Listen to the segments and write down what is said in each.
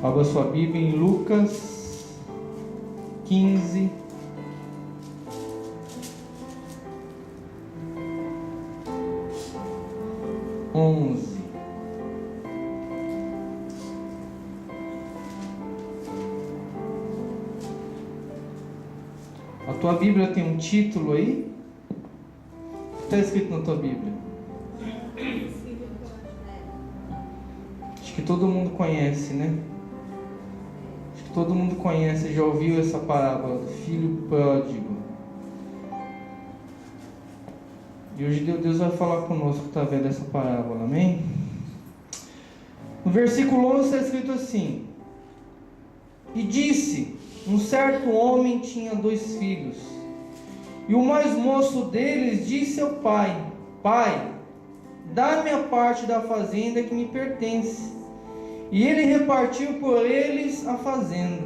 Abra sua Bíblia em Lucas 15, A tua Bíblia tem um título aí? O que está escrito na tua Bíblia? Acho que todo mundo conhece, né? Acho que todo mundo conhece, já ouviu essa parábola do filho pródigo. E hoje Deus vai falar conosco através dessa parábola, amém? No versículo 11 está escrito assim: E disse: um certo homem tinha 2 filhos, e o mais moço deles disse ao pai: Pai, dá-me a parte da fazenda que me pertence. E ele repartiu por eles a fazenda.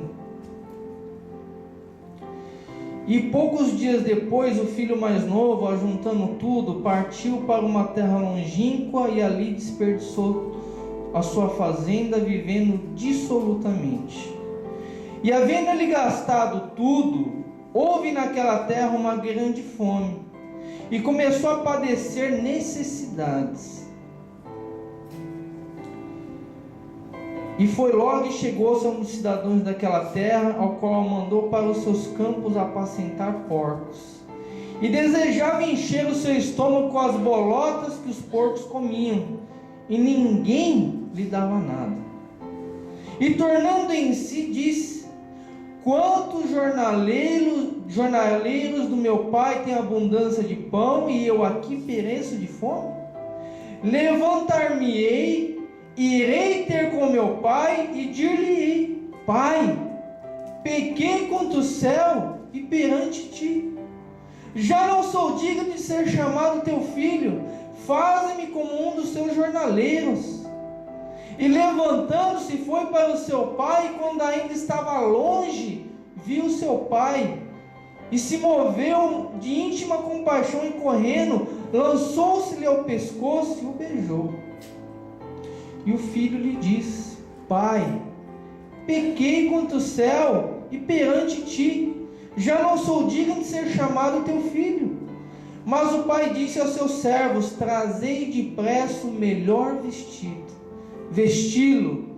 E poucos dias depois, o filho mais novo, ajuntando tudo, partiu para uma terra longínqua e ali desperdiçou a sua fazenda, vivendo dissolutamente. E havendo-lhe gastado tudo, houve naquela terra uma grande fome, e começou a padecer necessidades. E foi logo e chegou-se a um dos cidadãos daquela terra, ao qual mandou para os seus campos apacentar porcos. E desejava encher o seu estômago com as bolotas que os porcos comiam, e ninguém lhe dava nada. E tornando em si, disse: Quantos jornaleiros do meu pai têm abundância de pão, e eu aqui pereço de fome? Levantar-me-ei, irei ter com meu pai, e dir-lhe-ei: Pai, pequei contra o céu e perante ti. Já não sou digno de ser chamado teu filho, faze-me como um dos teus jornaleiros. E levantando-se foi para o seu pai, e quando ainda estava longe, viu seu pai, e se moveu de íntima compaixão, e correndo, lançou-se-lhe ao pescoço e o beijou. E o filho lhe disse: Pai, pequei contra o céu e perante ti, já não sou digno de ser chamado teu filho. Mas o pai disse aos seus servos: Trazei depressa o melhor vestido, vesti-lo,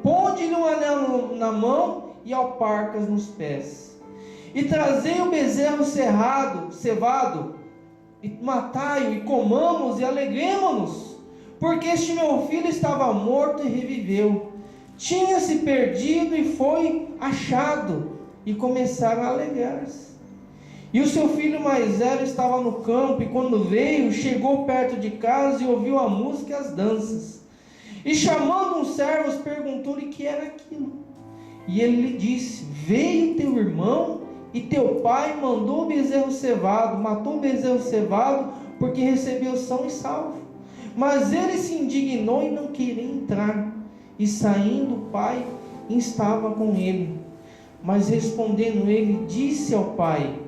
ponde-lhe um anel na mão e alparcas nos pés, e trazei o bezerro cevado, e matai-o, e comamos e alegremo-nos, porque este meu filho estava morto e reviveu, tinha-se perdido e foi achado, e começaram a alegrar-se. E o seu filho mais velho estava no campo, e quando veio, chegou perto de casa e ouviu a música e as danças. E chamando uns servos, perguntou-lhe que era aquilo. E ele lhe disse: Veio teu irmão, e teu pai mandou o bezerro cevado, matou o bezerro cevado, porque recebeu são e salvo. Mas ele se indignou e não queria entrar. E saindo o pai, estava com ele. Mas respondendo ele, disse ao pai: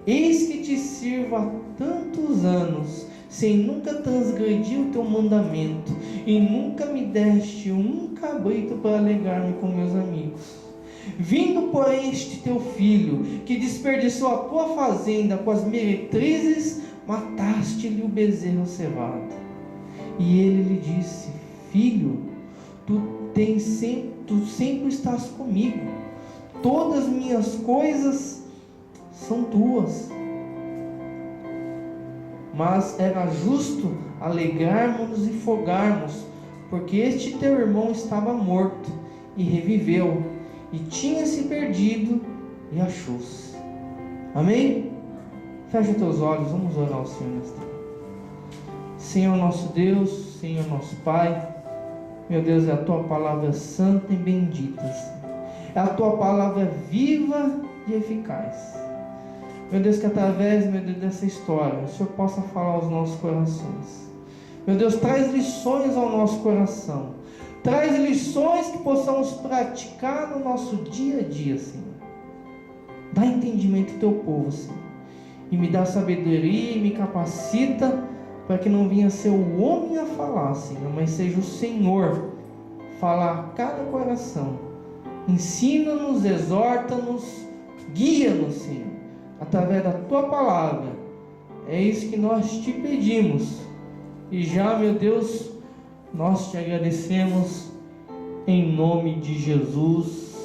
Eis que te sirvo há tantos anos, sem nunca transgredir o teu mandamento, e nunca me deste um cabrito para alegrar-me com meus amigos. Vindo, porém, este teu filho, que desperdiçou a tua fazenda com as meretrizes, mataste-lhe o bezerro cevado. E ele lhe disse: Filho, tu sempre estás comigo, todas as minhas coisas são tuas. Mas era justo alegrarmos-nos e folgarmos, porque este teu irmão estava morto e reviveu, e tinha se perdido e achou-se. Amém? Fecha teus olhos, vamos orar ao Senhor nesta hora. Senhor nosso Deus, Senhor nosso Pai, meu Deus, é a tua palavra santa e bendita, Senhor. É a tua palavra viva e eficaz. Meu Deus, que através, meu Deus, dessa história, o Senhor possa falar aos nossos corações. Meu Deus, traz lições ao nosso coração. Traz lições que possamos praticar no nosso dia a dia, Senhor. Dá entendimento ao teu povo, Senhor. E me dá sabedoria e me capacita para que não venha ser o homem a falar, Senhor, mas seja o Senhor falar a cada coração, Ensina-nos, exorta-nos, guia-nos, Senhor, através da Tua palavra. É isso que nós te pedimos. E já, meu Deus, nós te agradecemos em nome de Jesus.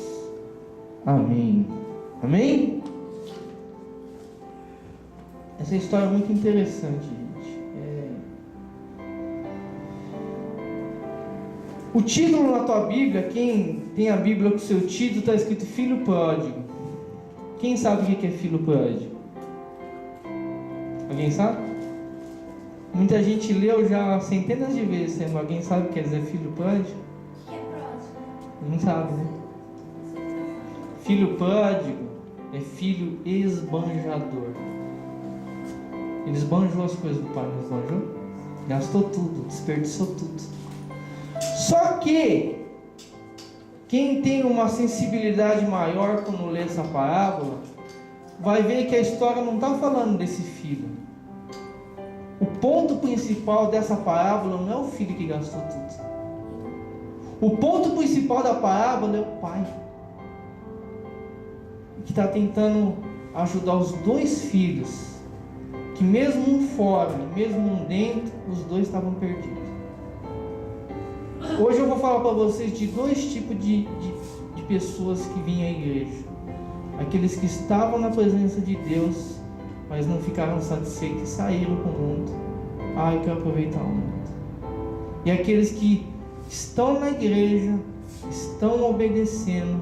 Amém. Amém? Essa história é muito interessante, gente. O título na tua Bíblia, quem tem a Bíblia com o seu título, está escrito Filho Pródigo. Quem sabe o que é Filho Pródigo? Alguém sabe? Muita gente leu já centenas de vezes. Alguém sabe o que quer dizer Filho Pródigo? O que é pródigo? Não sabe, né? Filho pródigo é filho esbanjador. Ele esbanjou as coisas do pai, não esbanjou? Gastou tudo, desperdiçou tudo. Só que quem tem uma sensibilidade maior quando lê essa parábola vai ver que a história não está falando desse filho. O ponto principal dessa parábola não é o filho que gastou tudo. O ponto principal da parábola é o pai, que está tentando ajudar os dois filhos, que mesmo um fora, mesmo um dentro, os dois estavam perdidos. Hoje eu vou falar para vocês de dois tipos de pessoas que vinham à igreja. Aqueles que estavam na presença de Deus, mas não ficaram satisfeitos e saíram para o mundo. Eu quero aproveitar o mundo. E aqueles que estão na igreja, estão obedecendo,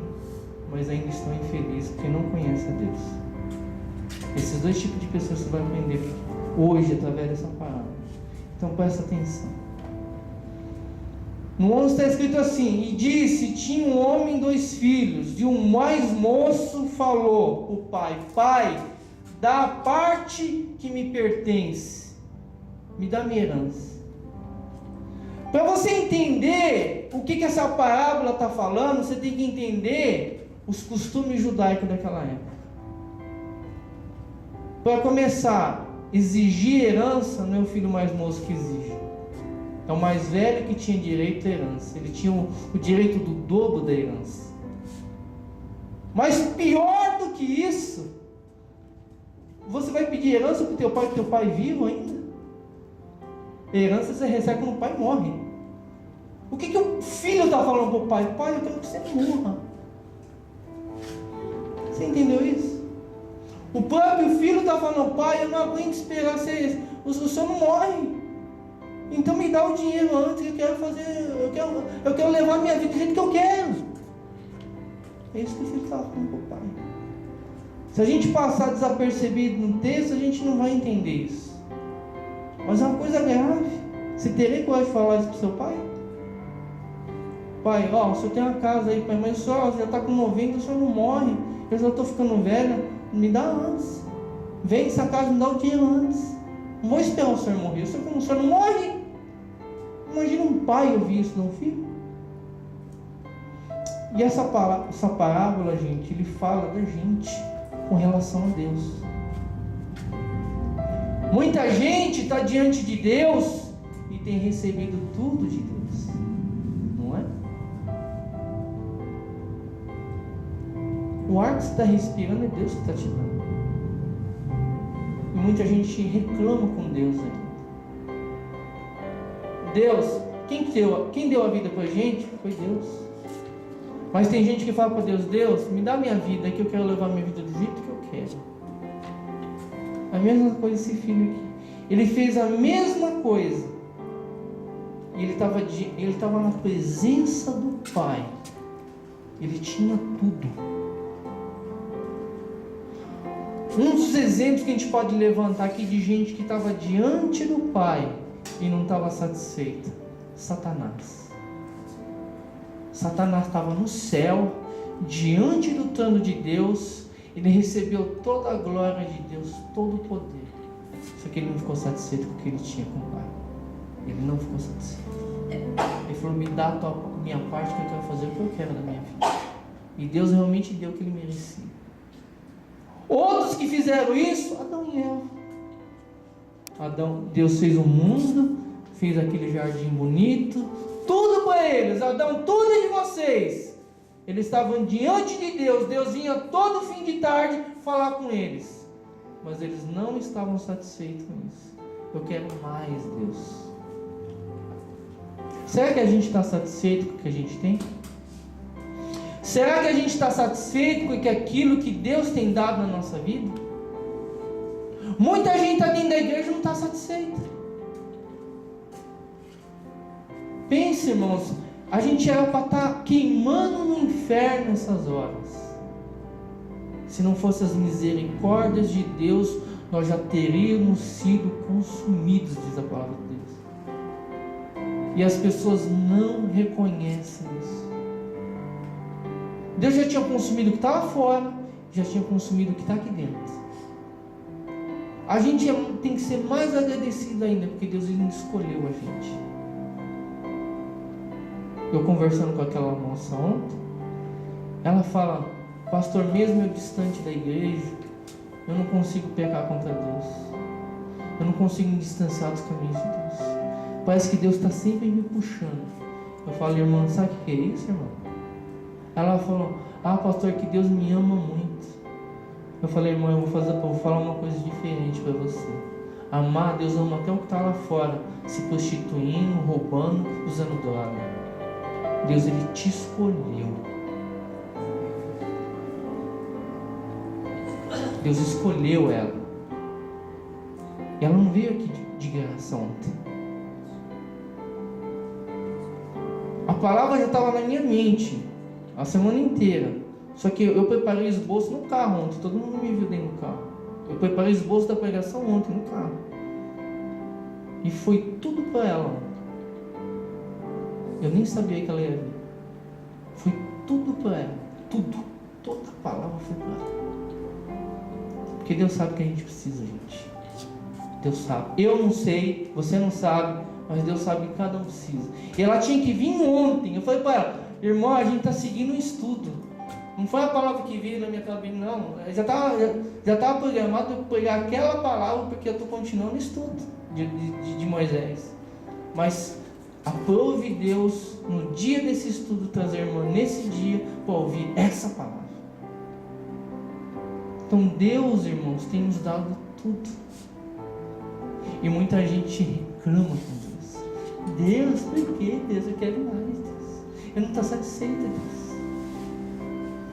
mas ainda estão infelizes porque não conhecem a Deus. Esses dois tipos de pessoas você vai aprender hoje através dessa parábola. Então presta atenção. No 11 está escrito assim: e disse, tinha um homem 2 filhos, e o mais moço falou o pai: pai, dá a parte que me pertence, me dá minha herança. Para você entender o que essa parábola está falando, você tem que entender os costumes judaicos daquela época. Para começar, exigir herança não é o filho mais moço que exige. É o mais velho que tinha direito à herança. Ele tinha o direito do dobro da herança. Mas pior do que isso, você vai pedir herança para o teu pai vivo ainda? Herança você recebe quando o pai morre. O que o filho está falando para o pai? Pai, eu quero que você morra. Você entendeu isso? O próprio filho está falando: pai, eu não aguento esperar você, o senhor não morre. Então me dá o dinheiro antes, que eu quero fazer, eu quero levar minha vida do jeito que eu quero. É isso que o filho estava falando para o pai. Se a gente passar desapercebido no texto, a gente não vai entender isso. Mas é uma coisa grave. Você teria coragem de falar isso para o seu pai? Pai, o senhor tem uma casa aí, pai, mas só já está com 90, o senhor não morre. Eu já estou ficando velha, me dá antes. Vende essa casa, me dá o dinheiro antes. Não vou esperar o senhor morrer. O senhor não morre. Imagina um pai ouvir isso de um filho. E essa parábola, gente, ele fala da gente com relação a Deus. Muita gente está diante de Deus e tem recebido tudo de Deus, não é? O ar que você está respirando é Deus que está te dando. E muita gente reclama com Deus ainda. Deus, quem deu a vida para a gente foi Deus. Mas tem gente que fala para Deus: Deus, me dá minha vida, que eu quero levar minha vida do jeito que eu quero. A mesma coisa esse filho aqui. Ele fez a mesma coisa. E ele estava na presença do Pai. Ele tinha tudo. Um dos exemplos que a gente pode levantar aqui de gente que estava diante do Pai e não estava satisfeita: Satanás. Satanás estava no céu, diante do trono de Deus. Ele recebeu toda a glória de Deus, todo o poder. Só que ele não ficou satisfeito com o que ele tinha com o Pai. Ele não ficou satisfeito. Ele falou: me dá a minha parte, que eu quero fazer o que eu quero da minha vida. E Deus realmente deu o que ele merecia. Outros que fizeram isso, Adão e Eva. Deus fez o mundo, fez aquele jardim bonito, tudo para eles. Adão, tudo é de vocês. Eles estavam diante de Deus. Deus vinha todo fim de tarde falar com eles. Mas eles não estavam satisfeitos com isso. Eu quero mais, Deus. Será que a gente está satisfeito com o que a gente tem? Será que a gente está satisfeito com aquilo que Deus tem dado na nossa vida? Muita gente está dentro da igreja e não está satisfeita. Pense, irmãos, a gente era para estar queimando no inferno nessas horas. Se não fossem as misericórdias de Deus, nós já teríamos sido consumidos, diz a palavra de Deus. E as pessoas não reconhecem isso. Deus já tinha consumido o que está lá fora, já tinha consumido o que está aqui dentro. A gente tem que ser mais agradecido ainda, porque Deus ainda escolheu a gente. Eu conversando com aquela moça ontem, ela fala: pastor, mesmo eu distante da igreja, eu não consigo pecar contra Deus. Eu não consigo me distanciar dos caminhos de Deus. Parece que Deus está sempre me puxando. Eu falo: irmã, sabe o que é isso, irmão? Ela falou: pastor, que Deus me ama muito. Eu falei: irmão, eu vou falar uma coisa diferente para você. Amar, Deus ama até o que está lá fora, se prostituindo, roubando, usando droga. Deus, Ele te escolheu. Deus escolheu ela. E ela não veio aqui de graça ontem. A palavra já estava na minha mente a semana inteira. Só que eu preparei os bolsos no carro ontem. Todo mundo me viu dentro do carro. Eu preparei os bolsos da pregação ontem no carro. E foi tudo para ela ontem. Eu nem sabia que ela ia vir. Foi tudo para ela. Tudo. Toda a palavra foi para ela. Porque Deus sabe o que a gente precisa, gente. Deus sabe. Eu não sei, você não sabe, mas Deus sabe que cada um precisa. E ela tinha que vir ontem. Eu falei para ela: irmão, a gente está seguindo um estudo. Não foi a palavra que veio na minha cabeça, não. Já estava programado para pegar aquela palavra, porque eu estou continuando o estudo de Moisés. Mas aprove Deus, no dia desse estudo, trazer a irmã nesse dia para ouvir essa palavra. Então Deus, irmãos, tem nos dado tudo. E muita gente reclama com Deus. Deus, por que Deus? Eu quero mais, Deus. Eu não estou satisfeito, Deus.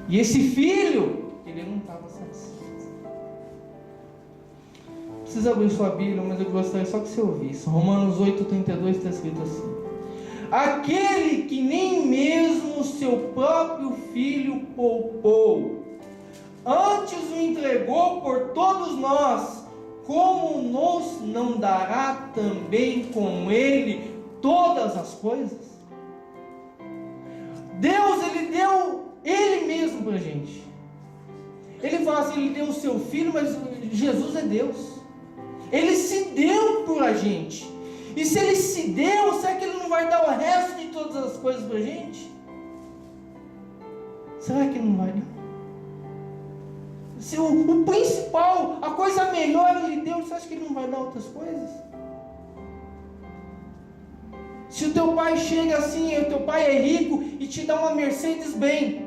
E esse filho, ele não estava satisfeito. Precisa abrir sua Bíblia, mas eu gostaria só que você ouvisse. Romanos 8:32 está escrito assim: aquele que nem mesmo o seu próprio filho poupou, antes o entregou por todos nós, como nos não dará também com ele todas as coisas? Deus, Ele deu Ele mesmo para a gente. Ele fala assim: Ele deu o seu filho, mas Jesus é Deus. Ele se deu por a gente. E se Ele se deu, será que Ele não vai dar o resto de todas as coisas para a gente? Será que Ele não vai dar? Se o principal, a coisa melhor Ele deu, você acha que Ele não vai dar outras coisas? Se o teu pai chega assim, o teu pai é rico e te dá uma Mercedes-Benz,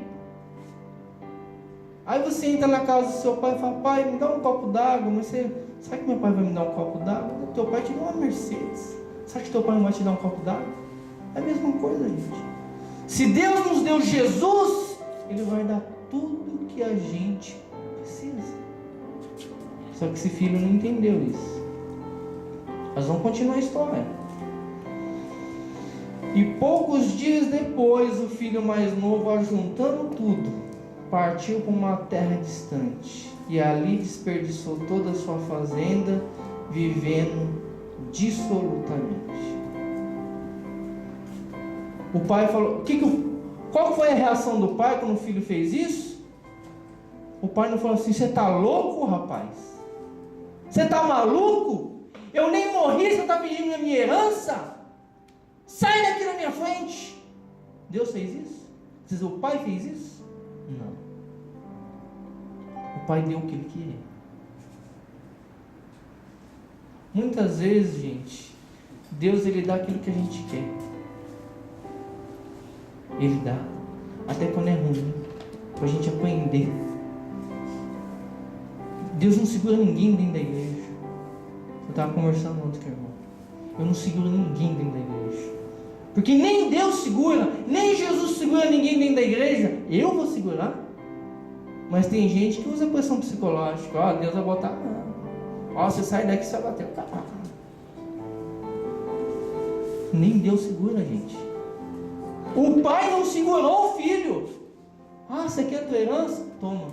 aí você entra na casa do seu pai e fala: pai, me dá um copo d'água. Mas será que meu pai vai me dar um copo d'água? O teu pai te dá uma Mercedes. Será que teu pai não vai te dar um copo d'água? É a mesma coisa, gente. Se Deus nos deu Jesus, Ele vai dar tudo que a gente precisa. Só que esse filho não entendeu isso. Nós vamos continuar a história. E poucos dias depois, o filho mais novo, ajuntando tudo, partiu para uma terra distante, e ali desperdiçou toda a sua fazenda, vivendo dissolutamente. O pai falou: qual foi a reação do pai quando o filho fez isso? O pai não falou assim: você está louco, rapaz? Você está maluco? Eu nem morri, você está pedindo a minha herança? Sai daqui na minha frente. Deus fez isso? O pai fez isso? Não. O pai deu o que ele queria. Muitas vezes, gente, Deus, Ele dá aquilo que a gente quer. Ele dá. até quando é ruim, para a gente aprender. Deus não segura ninguém dentro da igreja. Eu estava conversando ontem com o irmão. Eu não seguro ninguém dentro da igreja. Porque nem Deus segura, nem Jesus segura ninguém dentro da igreja. Eu vou segurar. Mas tem gente que usa pressão psicológica. Ó, Deus vai botar. Ó, você sai daqui, você vai bater o carro. Nem Deus segura, gente. O pai não segurou o filho. Ah, você quer a tua herança? Toma.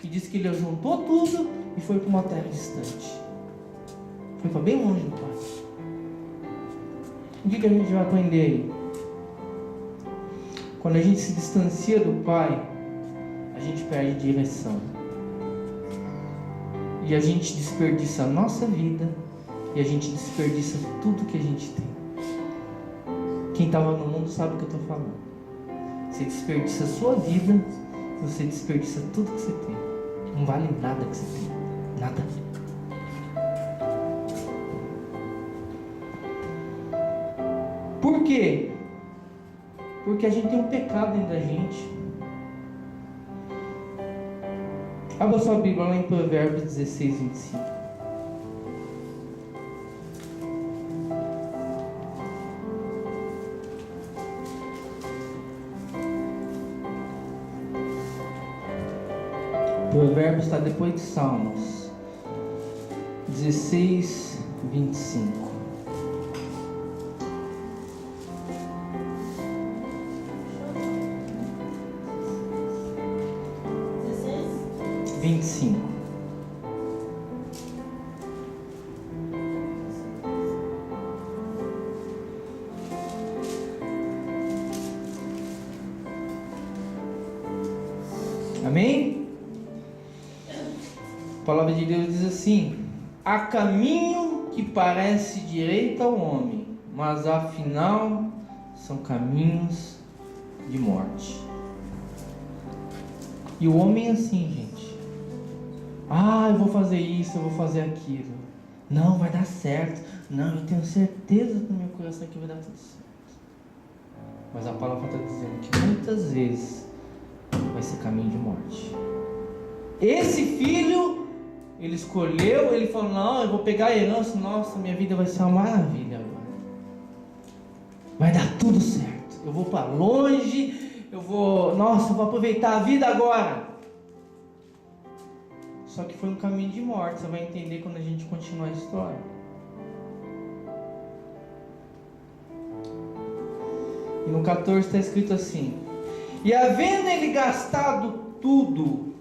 E disse que ele juntou tudo e foi para uma terra distante. Foi para bem longe do pai. O que a gente vai aprender aí? Quando a gente se distancia do pai, a gente perde direção. E a gente desperdiça a nossa vida. E a gente desperdiça tudo que a gente tem. Quem estava no mundo sabe o que eu estou falando. Você desperdiça a sua vida, você desperdiça tudo que você tem. Não vale nada que você tem. Nada. Por quê? Porque a gente tem um pecado dentro da gente. Abra sua Bíblia lá em Provérbios 16, 25. Provérbios está depois de Salmos 16, 25. Amém? A palavra de Deus diz assim: há caminho que parece direito ao homem, mas afinal são caminhos de morte. E o homem é assim, gente. Ah, eu vou fazer isso, eu vou fazer aquilo. Não, vai dar certo. Não, eu tenho certeza no meu coração que vai dar tudo certo. Mas a palavra está dizendo que muitas vezes vai ser caminho de morte. Esse filho, ele escolheu, ele falou: não, eu vou pegar a herança, nossa, minha vida vai ser uma maravilha agora. Vai dar tudo certo. Eu vou para longe, eu vou aproveitar a vida agora. Só que foi um caminho de morte, você vai entender quando a gente continuar a história. E no 14 está escrito assim: e havendo ele gastado tudo,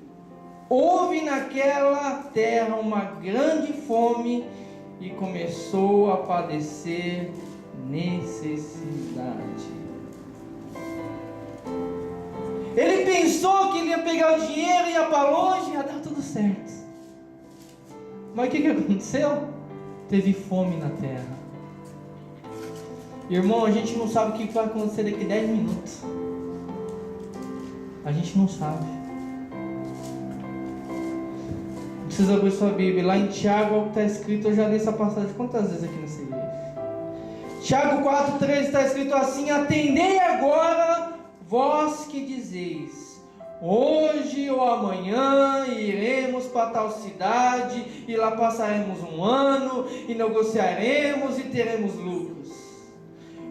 houve naquela terra uma grande fome e começou a padecer necessidade. Ele pensou que ele ia pegar o dinheiro, ia para longe, ia dar tudo certo. Mas o que aconteceu? Teve fome na terra. Irmão, a gente não sabe o que vai acontecer daqui a 10 minutos. A gente não sabe. Precisa abrir sua Bíblia. Lá em Tiago está escrito, eu já li essa passagem quantas vezes aqui nessa igreja. Tiago 4,13 está escrito assim: atendei agora, vós que dizeis, hoje ou amanhã iremos para tal cidade, e lá passaremos um ano, e negociaremos e teremos lucros.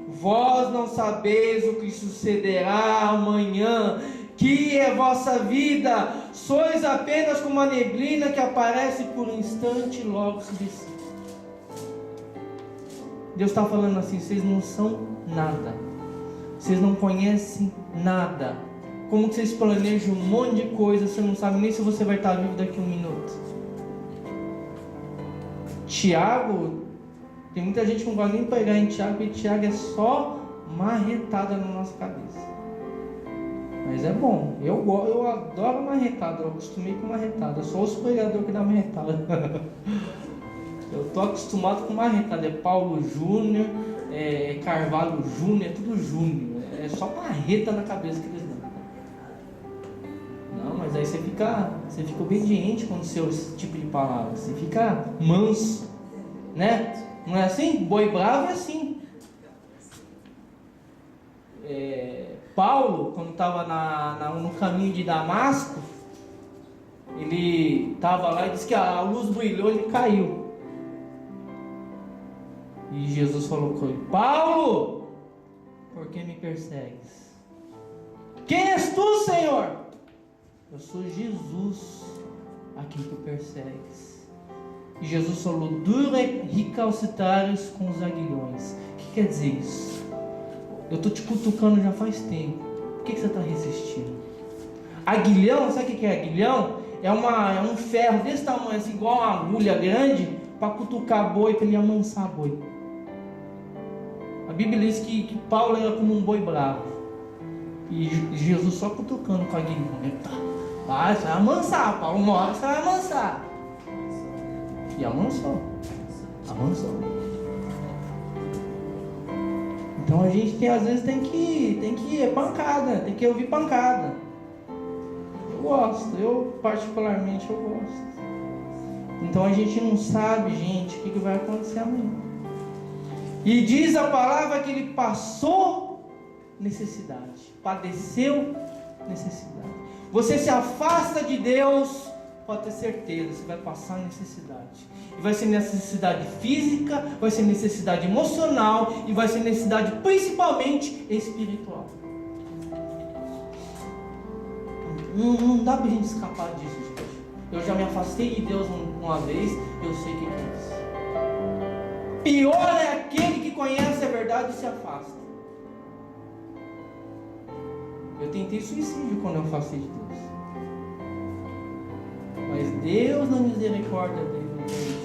Vós não sabeis o que sucederá amanhã, que é vossa vida, sois apenas como uma neblina que aparece por um instante e logo se dissipa. Deus está falando assim: vocês não são nada, vocês não conhecem nada. Como que vocês planejam um monte de coisa, você não sabe nem se você vai estar vivo daqui a um minuto. Tiago, tem muita gente que não gosta nem de pregar em Tiago, porque Tiago é só marretada na nossa cabeça. Mas é bom, eu adoro marretada, eu acostumei com marretada, eu sou os pregadores que dá marretada. Eu estou acostumado com marretada, é Paulo Júnior, é Carvalho Júnior, é tudo Júnior, é só marreta na cabeça que eles dão. Não, mas aí você fica obediente com o seu tipo de palavra, você fica manso, né? Não é assim? Boi bravo é assim. Paulo, quando estava no caminho de Damasco, ele estava lá e disse que a luz brilhou e ele caiu. E Jesus falou com ele: Paulo, por que me persegues? Quem és tu, Senhor? Eu sou Jesus, a quem tu persegues. E Jesus falou: dura recalcitrares com os aguilhões. O que quer dizer isso? Eu estou te cutucando já faz tempo. Por que você está resistindo? Aguilhão, sabe o que é aguilhão? É um ferro desse tamanho, assim, igual uma agulha grande, para cutucar boi, para ele amansar boi. A Bíblia diz que Paulo era como um boi bravo. E Jesus só cutucando com a aguilhão. Vai, você vai amansar, Paulo, uma hora você vai amansar. E amansou. Então a gente às vezes tem que pancada, tem que ouvir pancada. Eu gosto, eu particularmente eu gosto. Então a gente não sabe, gente, o que vai acontecer amanhã. E diz a palavra que ele passou necessidade, padeceu necessidade. Você se afasta de Deus, pode ter certeza, você vai passar necessidade. E vai ser necessidade física, vai ser necessidade emocional e vai ser necessidade principalmente espiritual. Não dá pra gente escapar disso, gente. Eu já me afastei de Deus uma vez, eu sei o que é isso. Pior é aquele que conhece a verdade e se afasta. Eu tentei suicídio quando eu afastei de Deus. Mas Deus, na misericórdia dele, não permitiu.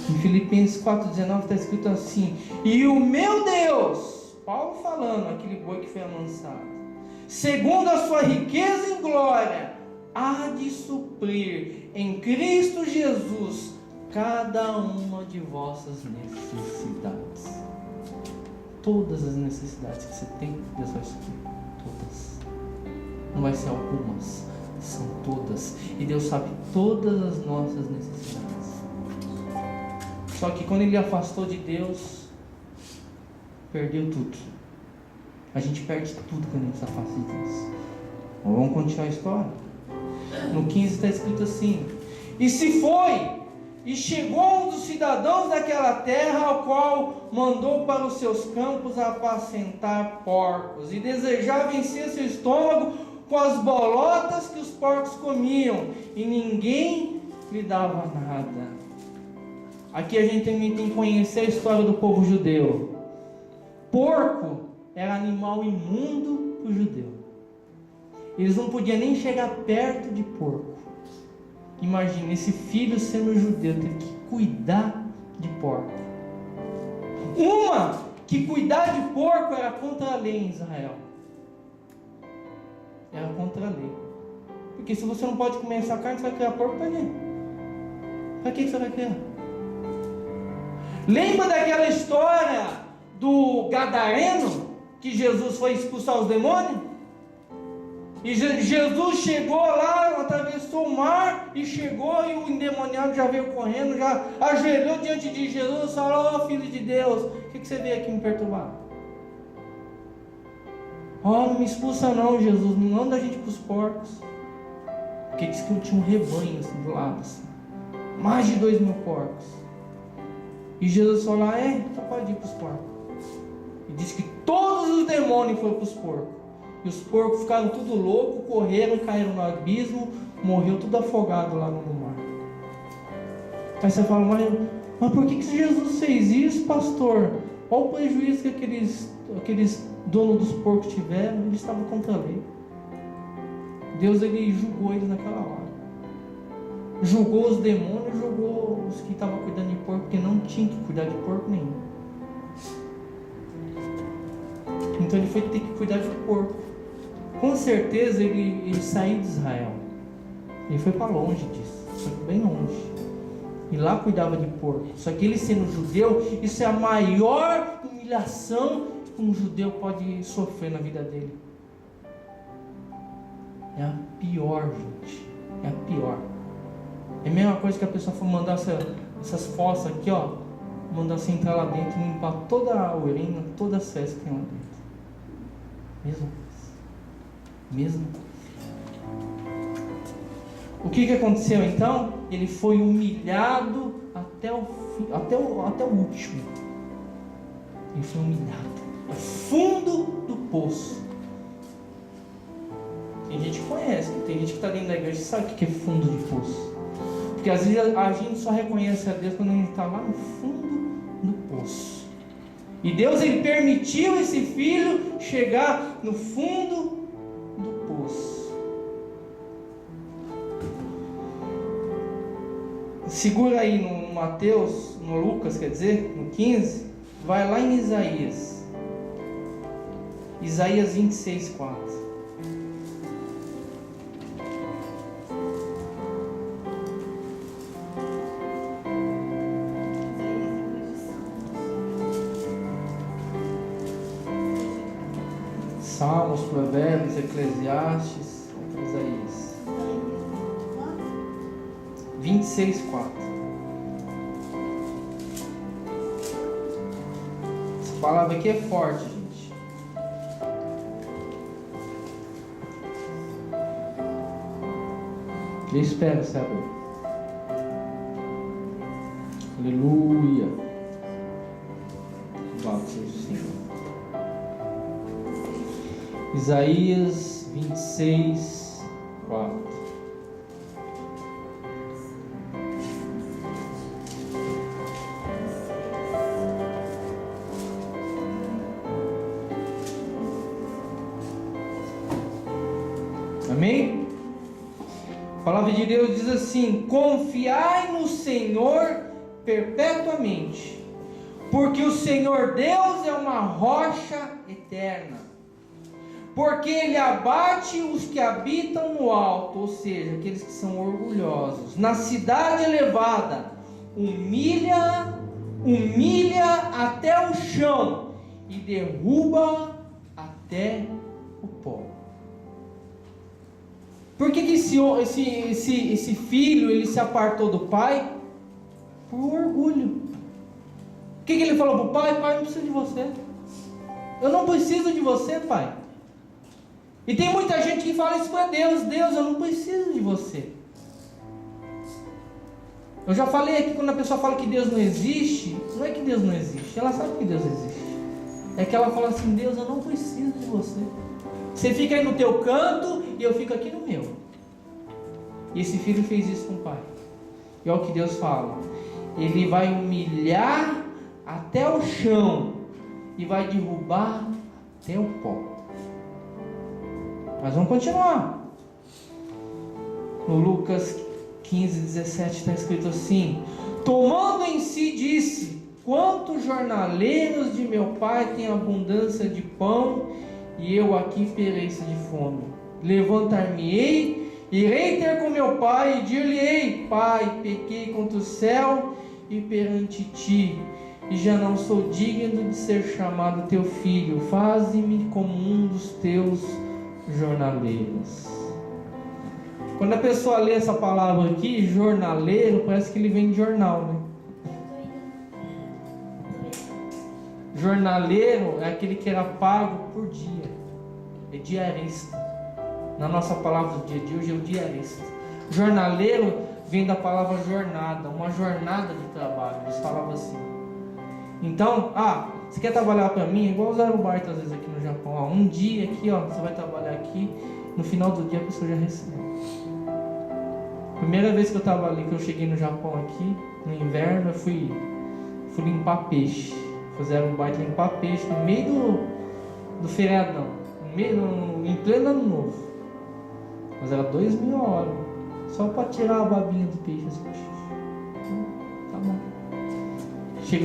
Em Filipenses 4,19 está escrito assim: e o meu Deus, Paulo falando, aquele boi que foi amansado, segundo a sua riqueza em glória, há de suprir em Cristo Jesus cada uma de vossas necessidades. Todas as necessidades que você tem, Deus vai suprir. Todas. Não vai ser algumas, são todas. E Deus sabe todas as nossas necessidades. Só que quando ele afastou de Deus, perdeu tudo. A gente perde tudo quando a gente se afasta de Deus. Vamos continuar a história. No 15 está escrito assim: e se foi e chegou um dos cidadãos daquela terra, ao qual mandou para os seus campos apacentar porcos, e desejava encher seu estômago com as bolotas que os porcos comiam, e ninguém lhe dava nada. Aqui a gente também tem que conhecer a história do povo judeu. Porco era animal imundo para o judeu. Eles não podiam nem chegar perto de porco. Imagina, esse filho sendo judeu, teve que cuidar de porco. Uma que cuidar de porco era contra a lei em Israel. Era contra a lei. Porque se você não pode comer essa carne, você vai criar porco para quê? Para que você vai criar? Lembra daquela história do gadareno, que Jesus foi expulsar os demônios? E Jesus chegou lá, atravessou o mar e chegou, e o endemoniado já veio correndo, já ajoelhou diante de Jesus e falou: ó, filho de Deus, o que você veio aqui me perturbar? Ó, não me expulsa não, Jesus, não manda a gente para os porcos. Porque disse que eu tinha um rebanho assim do lado, assim, mais de 2.000 porcos. E Jesus falou: então pode ir para os porcos. E disse que todos os demônios foram para os porcos. E os porcos ficaram tudo loucos, correram, caíram no abismo, morreu tudo afogado lá no mar. Aí você fala: mas por que Jesus fez isso, pastor? Olha o prejuízo que aqueles donos dos porcos tiveram. Eles estavam contra a lei. Deus, ele julgou eles naquela hora. Julgou os demônios, julgou os que estavam cuidando de porco, porque não tinha que cuidar de porco nenhum. Então ele foi ter que cuidar de porco. Com certeza ele saiu de Israel. Ele foi para longe disso, foi bem longe. E lá cuidava de porco. Só que ele sendo judeu, isso é a maior humilhação que um judeu pode sofrer na vida dele. É a pior, gente. É a pior. É a mesma coisa que a pessoa for mandar essas fossas aqui, ó, mandar você entrar lá dentro e limpar toda a urina, toda a fezes que tem lá dentro. Mesma coisa. Mesma coisa. O que aconteceu então? Ele foi humilhado até o fim, até o último. Ele foi humilhado. O fundo do poço. Tem gente que conhece, tem gente que está dentro da igreja e sabe o que é fundo de poço. Porque às vezes a gente só reconhece a Deus quando a gente está lá no fundo do poço. E Deus, ele permitiu esse filho chegar no fundo do poço. Segura aí no Mateus, no Lucas, quer dizer, no 15, vai lá em Isaías. Isaías 26, 4. Salmos, Provérbios, Eclesiastes, Isaías 26, 4. Essa palavra aqui é forte, gente. Eu espero, sabe? Aleluia. Louvado seja o Senhor. Isaías 26, 4. Amém? A palavra de Deus diz assim: confiai no Senhor perpetuamente, porque o Senhor Deus é uma rocha eterna. Porque Ele abate os que habitam no alto, ou seja, aqueles que são orgulhosos. Na cidade elevada, humilha até o chão e derruba até o pó. Por que esse filho ele se apartou do pai? Por orgulho. O que ele falou para o pai? Pai, eu não preciso de você. Eu não preciso de você, pai. E tem muita gente que fala isso para Deus: Deus, eu não preciso de você. Eu já falei aqui, quando a pessoa fala que Deus não existe, não é que Deus não existe, ela sabe que Deus existe. É que ela fala assim: Deus, eu não preciso de você. Você fica aí no teu canto e eu fico aqui no meu. E esse filho fez isso com o pai. E olha o que Deus fala: Ele vai humilhar até o chão e vai derrubar até o pó. Mas vamos continuar. No Lucas 15, 17 está escrito assim: tomando em si, disse: quantos jornaleiros de meu pai têm abundância de pão, e eu aqui pereço de fome. Levantar-me-ei, irei ter com meu pai, e dir-lhe-ei: Pai, pequei contra o céu e perante ti, e já não sou digno de ser chamado teu filho. Faze-me como um dos teus jornaleiros. Quando a pessoa lê essa palavra aqui, jornaleiro, parece que ele vem de jornal, né? Jornaleiro é aquele que era pago por dia, é diarista. Na nossa palavra do dia de hoje é o diarista. Jornaleiro vem da palavra jornada, uma jornada de trabalho. Eles falavam assim. Então, você quer trabalhar para mim? Igual os aerobartos às vezes aqui no Japão. Um dia aqui, você vai trabalhar aqui, no final do dia a pessoa já recebe. Primeira vez que eu trabalhei, que eu cheguei no Japão aqui, no inverno, eu fui limpar peixe. Fazer aerobarto, limpar peixe no meio do feriadão, em pleno ano novo. Mas era 2.000 a hora, só para tirar a babinha do peixe assim. Tá bom.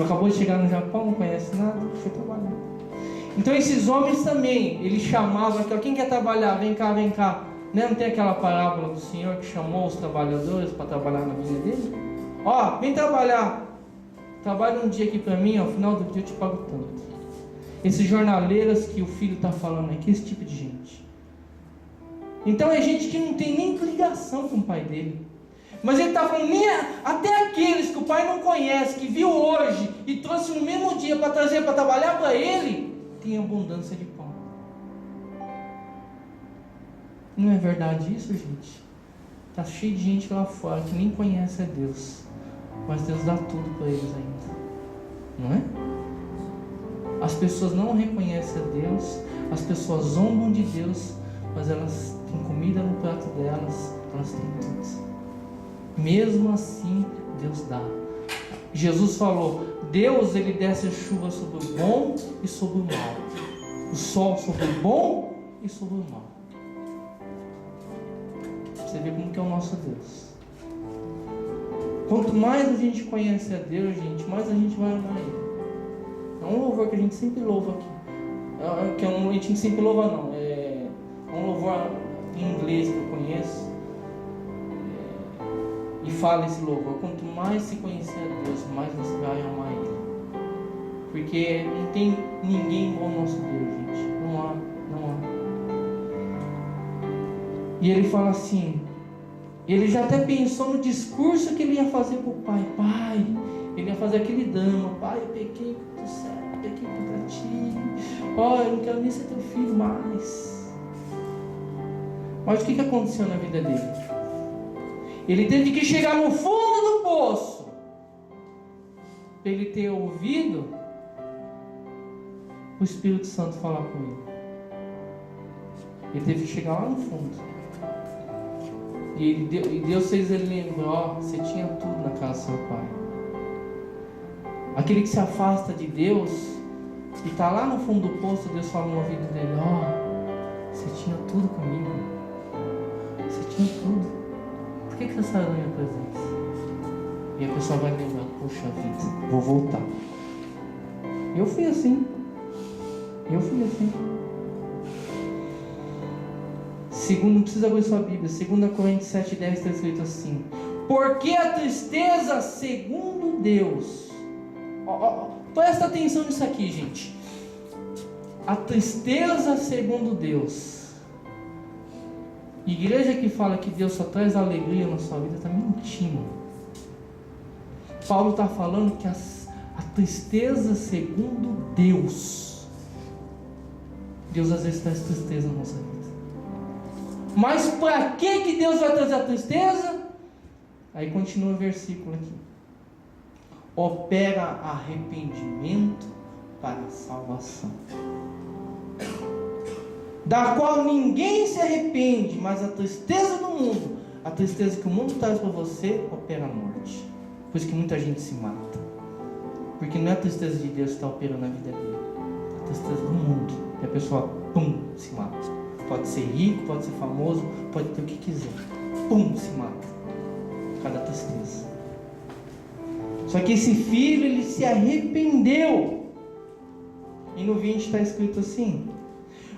Acabou de chegar no Japão, não conhece nada, foi trabalhar. Então esses homens também, eles chamavam aqui: quem quer trabalhar? Vem cá, vem cá. Não tem aquela parábola do Senhor que chamou os trabalhadores para trabalhar na vinha dele? Vem trabalhar. Trabalha um dia aqui para mim, ao final do dia eu te pago tanto. Esses jornaleiros que o filho está falando aqui, esse tipo de gente. Então é gente que não tem nem ligação com o pai dele. Mas ele está falando, até aqueles que o Pai não conhece, que viu hoje e trouxe no mesmo dia para trazer, para trabalhar para ele, tem abundância de pão. Não é verdade isso, gente? Está cheio de gente lá fora que nem conhece a Deus, mas Deus dá tudo para eles ainda, não é? As pessoas não reconhecem a Deus, as pessoas zombam de Deus, mas elas têm comida no prato delas, elas têm tudo. Mesmo assim, Deus dá. Jesus falou, Deus ele desce a chuva sobre o bom e sobre o mal, o sol sobre o bom e sobre o mal. Você vê como que é o nosso Deus. Quanto mais a gente conhece a Deus, gente, mais a gente vai amar Ele. É um louvor que a gente sempre louva aqui. Que a gente sempre louva não. É um louvor em inglês que eu conheço. E fala esse louvor. Quanto mais se conhecer a Deus, mais você vai amar Ele. Porque não tem ninguém igual ao nosso Deus, gente. Não há. E ele fala assim, ele já até pensou no discurso que ele ia fazer para o pai. Pai, ele ia fazer aquele drama. Pai, eu pequei contra o céu, pequei contra ti. Ó, eu não quero nem ser teu filho mais. Mas o que aconteceu na vida dele? Ele teve que chegar no fundo do poço para ele ter ouvido o Espírito Santo falar com ele. Ele teve que chegar lá no fundo. E Deus fez ele lembrar, ó, você tinha tudo na casa do seu pai. Aquele que se afasta de Deus e está lá no fundo do poço, Deus fala no ouvido dele, ó, você tinha tudo comigo. Você tinha tudo. Por que você saiu da minha presença? E a pessoa vai lembrar, poxa vida, vou voltar. Eu fui assim. Segundo, não precisa abrir sua Bíblia, 2 Coríntios 7,10 está escrito assim, porque a tristeza segundo Deus, presta atenção nisso aqui, gente, a tristeza segundo Deus, igreja que fala que Deus só traz alegria na sua vida, está mentindo. Paulo está falando que a tristeza segundo Deus às vezes traz tristeza na nossa vida. Mas para que Deus vai trazer a tristeza? Aí continua o versículo aqui. Opera arrependimento para a salvação, da qual ninguém se arrepende, mas a tristeza do mundo, a tristeza que o mundo traz para você, opera a morte. Por isso que muita gente se mata. Porque não é a tristeza de Deus que está operando na vida dele, é a tristeza do mundo. E a pessoa, se mata. Pode ser rico, pode ser famoso, pode ter o que quiser. Se mata. Por causa da tristeza. Só que esse filho, ele se arrependeu. E no 20 está escrito assim: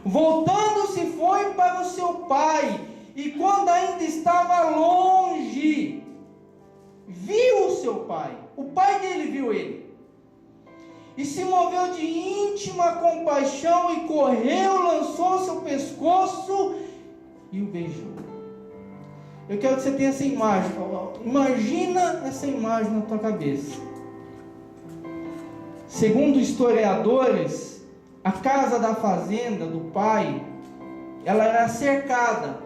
voltando-se foi para o seu pai, e quando ainda estava longe, viu o seu pai. O pai dele viu ele. E se moveu de íntima compaixão e correu, lançou seu pescoço e o beijou. Eu quero que você tenha essa imagem. Imagina essa imagem na tua cabeça. Segundo historiadores, a casa da fazenda do pai, ela era cercada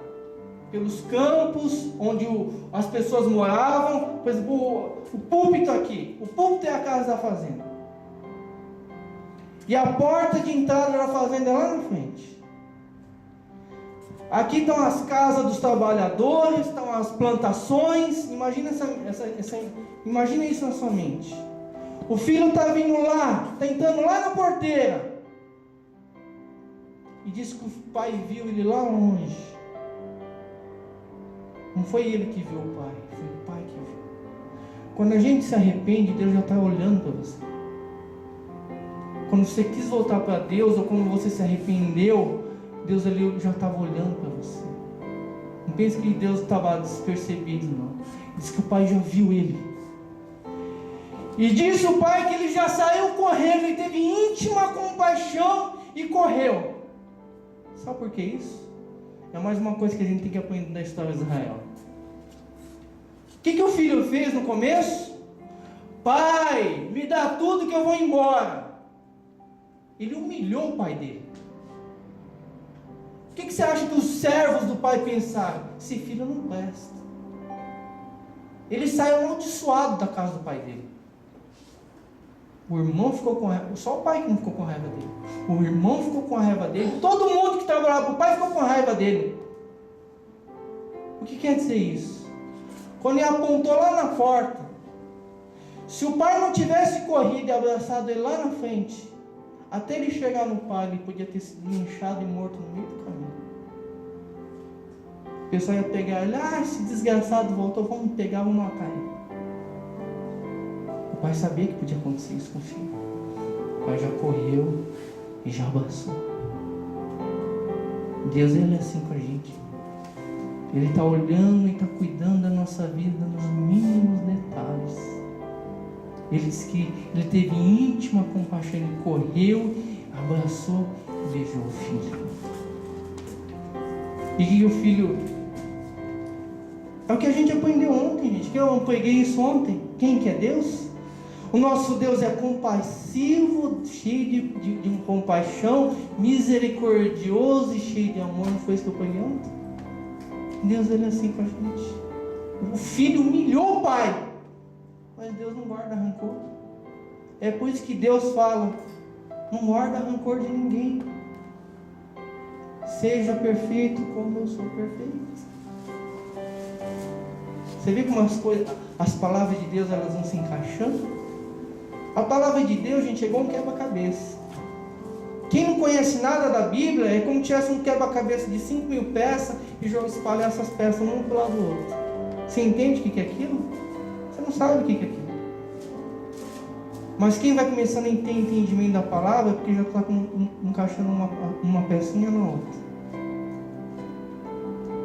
pelos campos onde as pessoas moravam. Por exemplo, o púlpito aqui. O púlpito é a casa da fazenda. E a porta de entrada da fazenda é lá na frente. Aqui estão as casas dos trabalhadores, estão as plantações. Imagina imagina isso na sua mente. O filho está vindo lá, está entrando lá na porteira. E diz que o pai viu ele lá longe. Não foi ele que viu o pai, foi o pai que viu. Quando a gente se arrepende, Deus já está olhando para você. Quando você quis voltar para Deus, ou quando você se arrependeu, Deus ali já estava olhando para você. Não pense que Deus estava despercebido, não. Diz que o pai já viu ele. E disse o pai que ele já saiu correndo, ele teve íntima compaixão e correu. Sabe por que isso? É mais uma coisa que a gente tem que aprender da história de Israel. O que o filho fez no começo? Pai, me dá tudo que eu vou embora. Ele humilhou o pai dele. O que você acha que os servos do pai pensaram? Esse filho não presta. Ele saiu amaldiçoado da casa do pai dele. O irmão ficou com raiva. Só o pai que não ficou com raiva dele. O irmão ficou com raiva dele. Todo mundo que trabalhava para o pai ficou com raiva dele. O que quer dizer isso? Quando ele apontou lá na porta, se o pai não tivesse corrido e abraçado ele lá na frente, até ele chegar no pai, ele podia ter sido linchado e morto no meio do caminho. O pessoal ia pegar ele, esse desgraçado voltou, vamos pegar, vamos matar ele. O pai sabia que podia acontecer isso com o filho. O pai já correu e já abraçou. Deus, Ele é assim com a gente. Ele está olhando e está cuidando da nossa vida nos mínimos detalhes. Ele disse que Ele teve íntima compaixão. Ele correu, abraçou e beijou o filho. E o filho... É o que a gente aprendeu ontem, gente. Que eu preguei isso ontem. Quem que é Deus? O nosso Deus é compassivo, cheio de compaixão, misericordioso e cheio de amor. Não foi isso que eu preguei ontem? Deus, Ele é assim com a gente. O filho humilhou o pai, mas Deus não guarda rancor. É por isso que Deus fala: não guarda rancor de ninguém. Seja perfeito como eu sou perfeito. Você vê como as palavras de Deus, elas vão se encaixando? A palavra de Deus, gente, é igual um quebra-cabeça. Quem não conhece nada da Bíblia é como se tivesse um quebra-cabeça de 5.000 peças e espalhar essas peças um para o lado do outro. Você entende o que é aquilo? Você não sabe o que é aquilo. Mas quem vai começando a ter entendimento da palavra é porque já está encaixando uma pecinha na outra.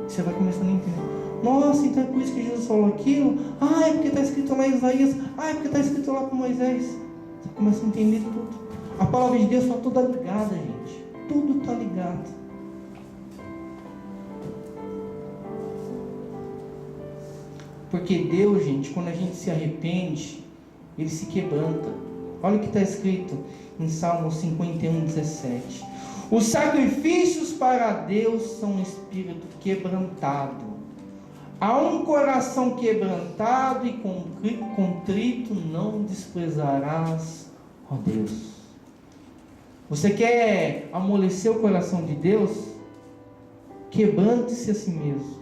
Você vai começando a entender. Nossa, então é por isso que Jesus falou aquilo. É porque está escrito lá em Isaías. É porque está escrito lá para Moisés. Você começa a entender tudo. A palavra de Deus está toda ligada, gente. Tudo está ligado. Porque Deus, gente, quando a gente se arrepende, Ele se quebranta. Olha o que está escrito em Salmo 51:17. Os sacrifícios para Deus são um espírito quebrantado. A um coração quebrantado e contrito não desprezarás, ó Deus. Você quer amolecer o coração de Deus? Quebrante-se a si mesmo.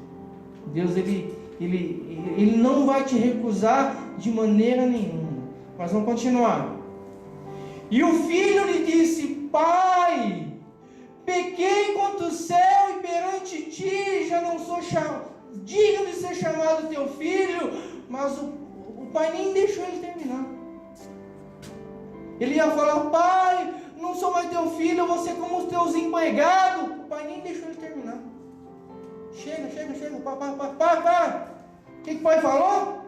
Deus, ele não vai te recusar de maneira nenhuma. Mas vamos continuar. E o filho lhe disse: Pai, pequei contra o céu e perante ti, já não sou digno de ser chamado teu filho. Mas o pai nem deixou ele terminar. Ele ia falar: Pai, não sou mais teu filho, eu vou ser como os teus empregados. O pai nem deixou ele terminar. Chega, pai. O que o pai falou?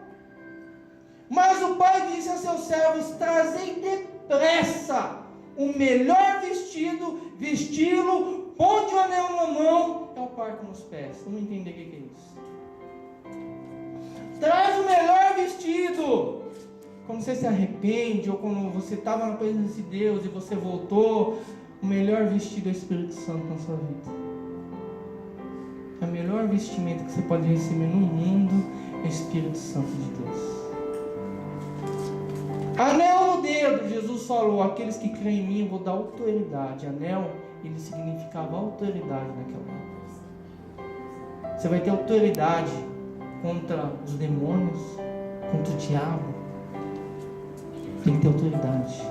Mas o pai disse a seus servos: trazei depressa o melhor vestido, vesti-lo, ponte o anel na mão e o parto nos pés. Vamos entender o que é isso. Traz o melhor vestido. Quando você se arrepende, ou quando você estava na presença de Deus e você voltou, o melhor vestido é o Espírito Santo na sua vida. A melhor vestimenta que você pode receber no mundo é o Espírito Santo de Deus. Anel no dedo, Jesus falou: aqueles que creem em mim eu vou dar autoridade. Anel, ele significava autoridade naquela época. Você vai ter autoridade contra os demônios, contra o diabo. Tem que ter autoridade.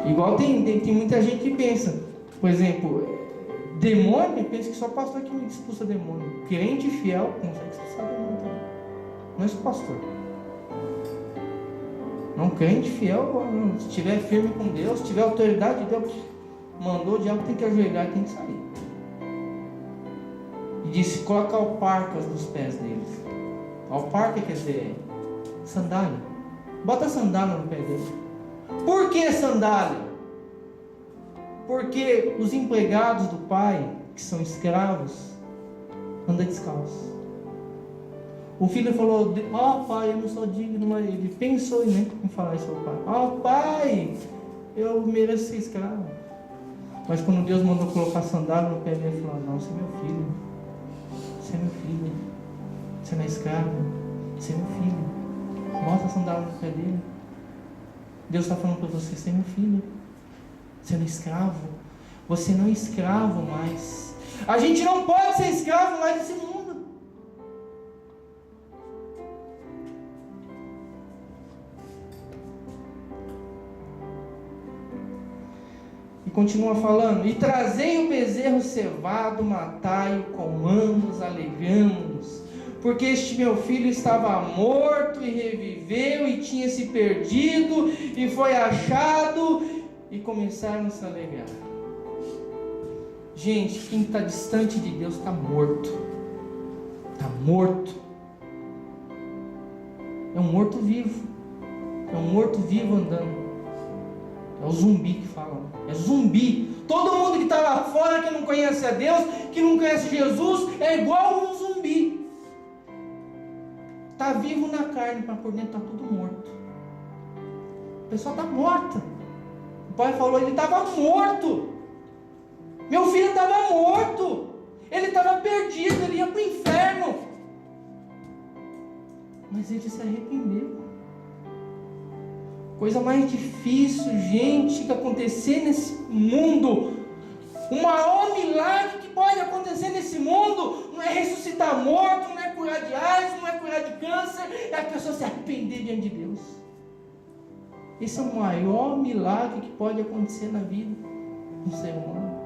Igual tem muita gente que pensa, por exemplo, demônio, pensa que só pastor que expulsa demônio. Crente fiel consegue expulsar demônio também. Não é só pastor. Não, crente fiel, se estiver firme com Deus, se tiver autoridade de Deus, mandou, o diabo tem que ajoelhar e tem que sair. E disse: coloca alparcas nos pés deles. Alparca quer dizer sandália. Bota sandália no pé dele. Por que sandália? Porque os empregados do pai, que são escravos, andam descalços. O filho falou, pai, eu não sou digno, mas ele pensou em falar isso ao pai. Pai, eu mereço ser escravo. Mas quando Deus mandou colocar sandália no pé dele, ele falou, não, você é meu filho. Você é meu filho. Você não é escravo. Você é meu filho. Bota a sandália no pé dele. Deus está falando para você, você é meu filho. Você não é escravo. Você não é escravo mais. A gente não pode ser escravo mais desse mundo. E continua falando, e trazei o bezerro cevado, matai-o, comamos, alegramos, porque este meu filho estava morto e reviveu, e tinha se perdido, e foi achado, e começaram a se alegrar. Gente, quem está distante de Deus está morto. Está morto. É um morto vivo. É um morto vivo andando. É o zumbi que fala. É zumbi. Todo mundo que está lá fora, que não conhece a Deus, que não conhece Jesus, é igual um zumbi. Está vivo na carne, mas por dentro está tudo morto. A pessoa está morta. O pai falou, ele estava morto. Meu filho estava morto. Ele estava perdido, ele ia para o inferno. Mas ele se arrependeu. Coisa mais difícil, gente, que acontecer nesse mundo. O maior milagre que pode acontecer nesse mundo não é ressuscitar morto, não é curar de AIDS, não é curar de câncer, é a pessoa se arrepender diante de Deus. Esse é o maior milagre que pode acontecer na vida do ser humano.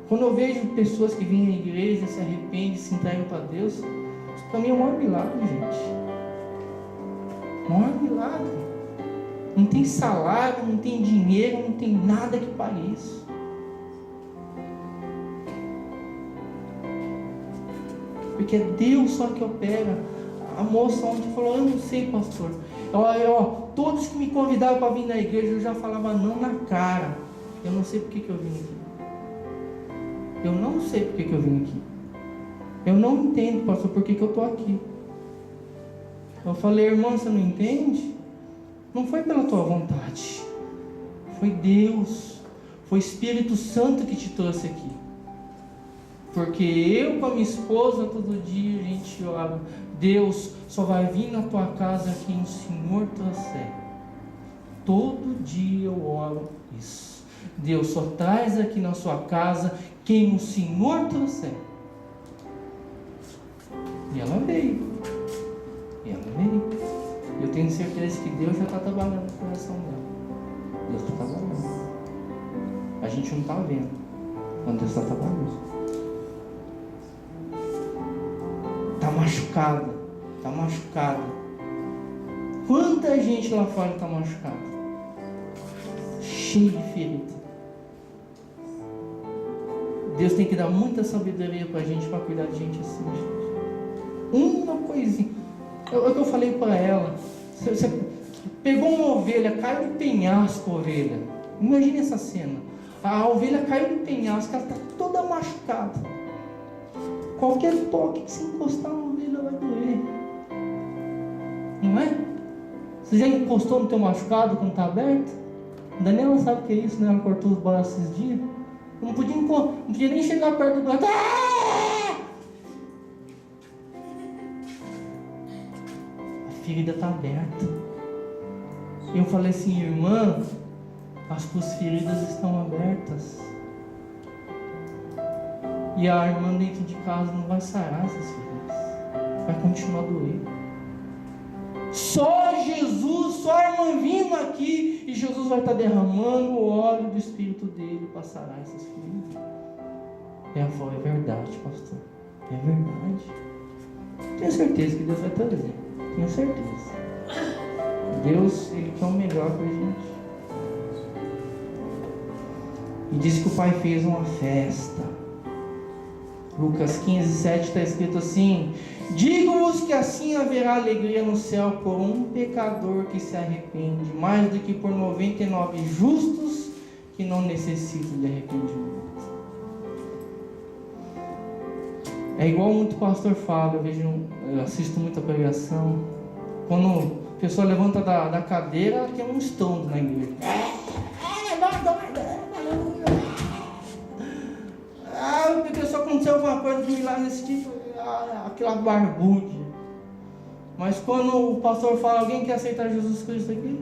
Quando eu vejo pessoas que vêm à igreja, se arrependem, se entregam para Deus, isso para mim é o maior milagre, gente. O maior milagre. Não tem salário, não tem dinheiro, não tem nada que pague isso. Porque é Deus só que opera. A moça ontem falou, eu não sei, pastor. Todos que me convidavam para vir na igreja, eu já falava não na cara. Eu não sei porque que eu vim aqui. Eu não sei porque que eu vim aqui. Eu não entendo, pastor, por que eu estou aqui. Eu falei, irmão, você não entende? Não foi pela tua vontade. Foi Deus. Foi o Espírito Santo que te trouxe aqui. Porque eu com a minha esposa, todo dia a gente ora. Deus só vai vir na tua casa quem o Senhor trouxer. Todo dia eu oro isso. Deus só traz aqui na sua casa quem o Senhor trouxer. E ela veio. Eu tenho certeza que Deus já está trabalhando no coração dela. Deus está trabalhando. A gente não está vendo, mas Deus está trabalhando. Está machucada. Quanta gente lá fora está machucada, cheio de ferida. Deus tem que dar muita sabedoria para a gente, para cuidar de gente assim, gente. Uma coisinha. É o que eu falei para ela. Você pegou uma ovelha, caiu no penhasco a ovelha. Imagine essa cena. A ovelha caiu no penhasco, ela está toda machucada. Qualquer toque que se encostar na ovelha vai doer. Não é? Você já encostou no teu machucado quando está aberto? A Daniela sabe o que é isso, né? Ela cortou os braços esses dias. Eu não podia nem chegar perto do braço. A ferida está aberta. Eu falei assim, irmã, as tuas feridas estão abertas. E a irmã dentro de casa não vai sarar essas feridas. Vai continuar doendo. Só Jesus, só a irmã vindo aqui, e Jesus vai estar derramando o óleo do Espírito dele para sarar essas feridas. Ela falou, é verdade, pastor. É verdade. Tenho certeza que Deus vai trazer. Tenho certeza. Deus, Ele quer o melhor para a gente. E diz que o Pai fez uma festa. Lucas 15, 7 está escrito assim: digo-vos que assim haverá alegria no céu por um pecador que se arrepende, mais do que por 99 justos que não necessitam de arrependimento. É igual muito pastor fala, eu assisto muita pregação. Quando a pessoa levanta da cadeira, ela tem um estrondo na igreja. Porque só aconteceu alguma coisa de milagre desse tipo, aquela barbude. Mas quando o pastor fala, alguém quer aceitar Jesus Cristo aqui?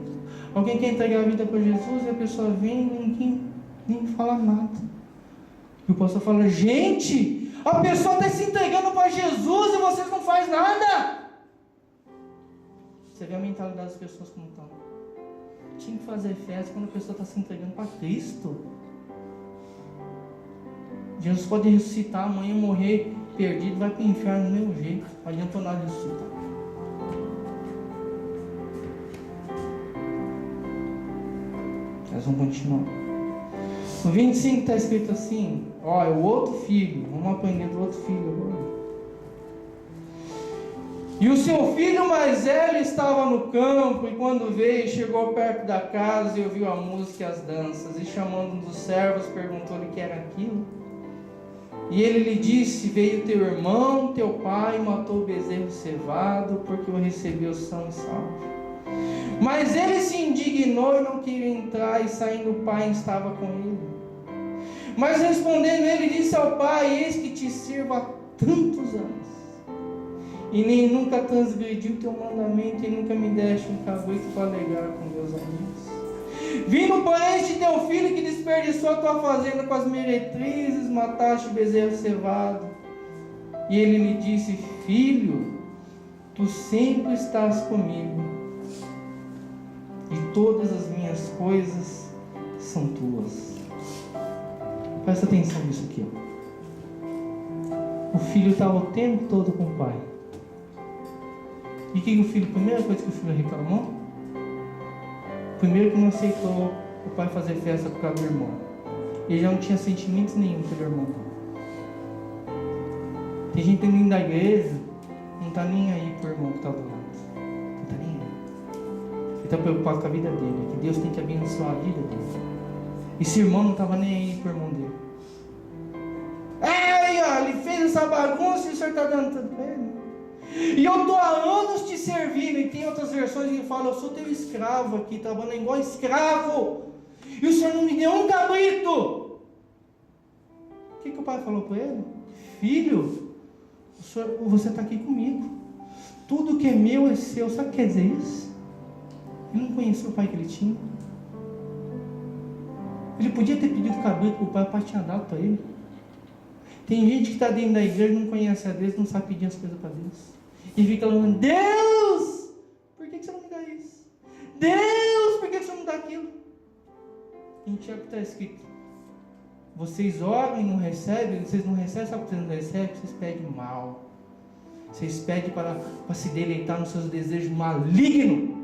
Alguém quer entregar a vida para Jesus? E a pessoa vem e ninguém nem fala nada. E o pastor fala, gente, a pessoa está se entregando para Jesus e vocês não fazem nada. Você vê a mentalidade das pessoas como estão. Tinha que fazer festa quando a pessoa está se entregando para Cristo. Jesus pode ressuscitar amanhã, morrer perdido, vai para o inferno do mesmo jeito. Não adianta nada ressuscitar. Nós vamos continuar. No 25 está escrito assim, é o outro filho. Vamos aprender do outro filho agora. E o seu filho mais velho estava no campo, e quando veio, chegou perto da casa e ouviu a música e as danças, e chamando um dos servos, perguntou-lhe o que era aquilo. E ele lhe disse, veio teu irmão, teu pai, matou o bezerro cevado, porque o recebeu são e salvo. Mas ele se indignou e não queria entrar, e saindo o pai estava com ele. Mas respondendo ele, disse ao pai, eis que te sirvo há tantos anos, e nem nunca transgredi o teu mandamento, e nunca me deste um cabrito para alegar com meus amigos. Vindo, porém, este teu filho que desperdiçou a tua fazenda com as meretrizes, mataste o bezerro cevado. E ele lhe disse, filho, tu sempre estás comigo, e todas as minhas coisas são tuas. Presta atenção nisso aqui. O filho estava o tempo todo com o pai. E que o filho, a primeira coisa que o filho reclamou? Primeiro que não aceitou o pai fazer festa por causa do irmão. Ele já não tinha sentimentos nenhum pelo irmão. Tem gente dentro da igreja, não está nem aí pro irmão que está do lado. Não está nem aí. Ele está preocupado com a vida dele, que Deus tem que abençoar a vida dele. E esse irmão não estava nem aí pro irmão dele. Ele fez essa bagunça e o senhor está dando tudo para ele. E eu estou há anos te servindo. E tem outras versões que falam, eu sou teu escravo aqui, trabalhando igual escravo, e o senhor não me deu um cabrito. O que o pai falou para ele? Filho, você está aqui comigo, tudo que é meu é seu. Sabe o que quer dizer isso? Ele não conhecia o pai que ele tinha. Ele podia ter pedido cabrito para o pai, o pai tinha dado para ele. Tem gente que está dentro da igreja, não conhece a Deus, não sabe pedir as coisas para Deus. E fica falando, Deus, por que você não me dá isso? Deus, por que você não me dá aquilo? Em Tiago está escrito, vocês oram e não recebem, vocês não recebem, sabe por que vocês não recebem? Vocês pedem mal. Vocês pedem para se deleitar nos seus desejos malignos.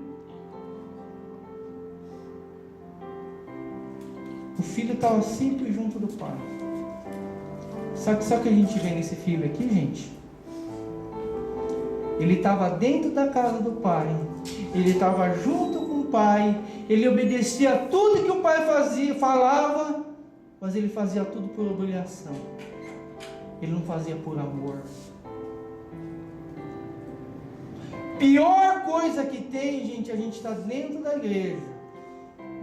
O filho estava sempre junto do pai. Só que a gente vê nesse filho aqui, gente, ele estava dentro da casa do pai, ele estava junto com o pai, ele obedecia a tudo que o pai falava, mas ele fazia tudo por obrigação, ele não fazia por amor. Pior coisa que tem, gente, a gente está dentro da igreja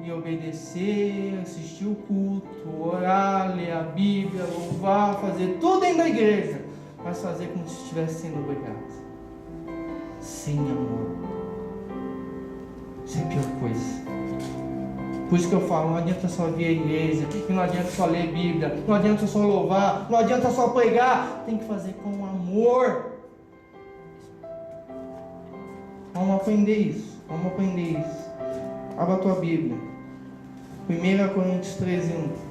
e obedecer, assistir o culto, orar, ler a Bíblia, louvar, fazer tudo dentro da igreja, mas fazer como se estivesse sendo obrigado, sem amor. Isso é a pior coisa. Por isso que eu falo, não adianta só vir à igreja, não adianta só ler Bíblia, não adianta só louvar, não adianta só pregar, tem que fazer com amor. Vamos aprender isso. Abra a tua Bíblia. 1 Coríntios 13, 1.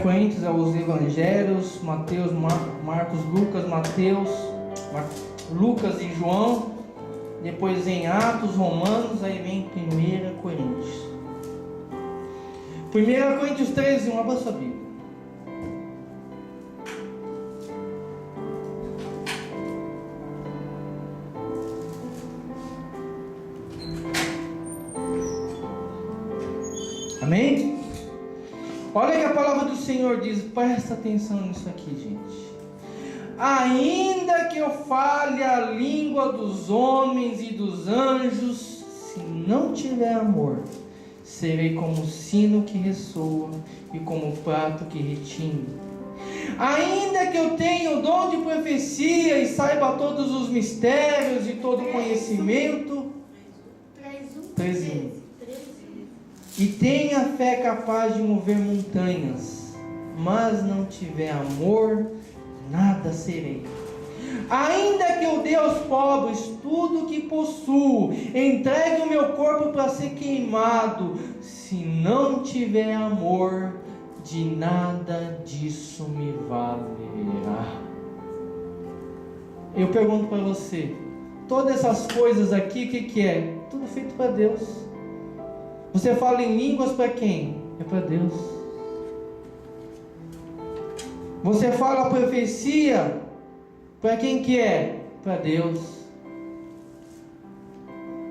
Coríntios é os evangelhos, Mateus, Marcos, Lucas e João. Depois em Atos, Romanos, aí vem 1 Coríntios. 1 Coríntios 13, 1. Abra sua Bíblia. Amém? Olha que a palavra do Senhor diz, presta atenção nisso aqui, gente. Ainda que eu fale a língua dos homens e dos anjos, se não tiver amor, serei como o sino que ressoa e como o prato que retingue. Ainda que eu tenha o dom de profecia e saiba todos os mistérios e todo o conhecimento, 13. E tenha fé capaz de mover montanhas, mas não tiver amor, nada serei. Ainda que eu dê aos pobres tudo o que possuo, entregue o meu corpo para ser queimado, se não tiver amor, de nada disso me valerá. Eu pergunto para você, todas essas coisas aqui, o que é? Tudo feito para Deus. Você fala em línguas para quem? É para Deus. Você fala a profecia para quem que é? Para Deus.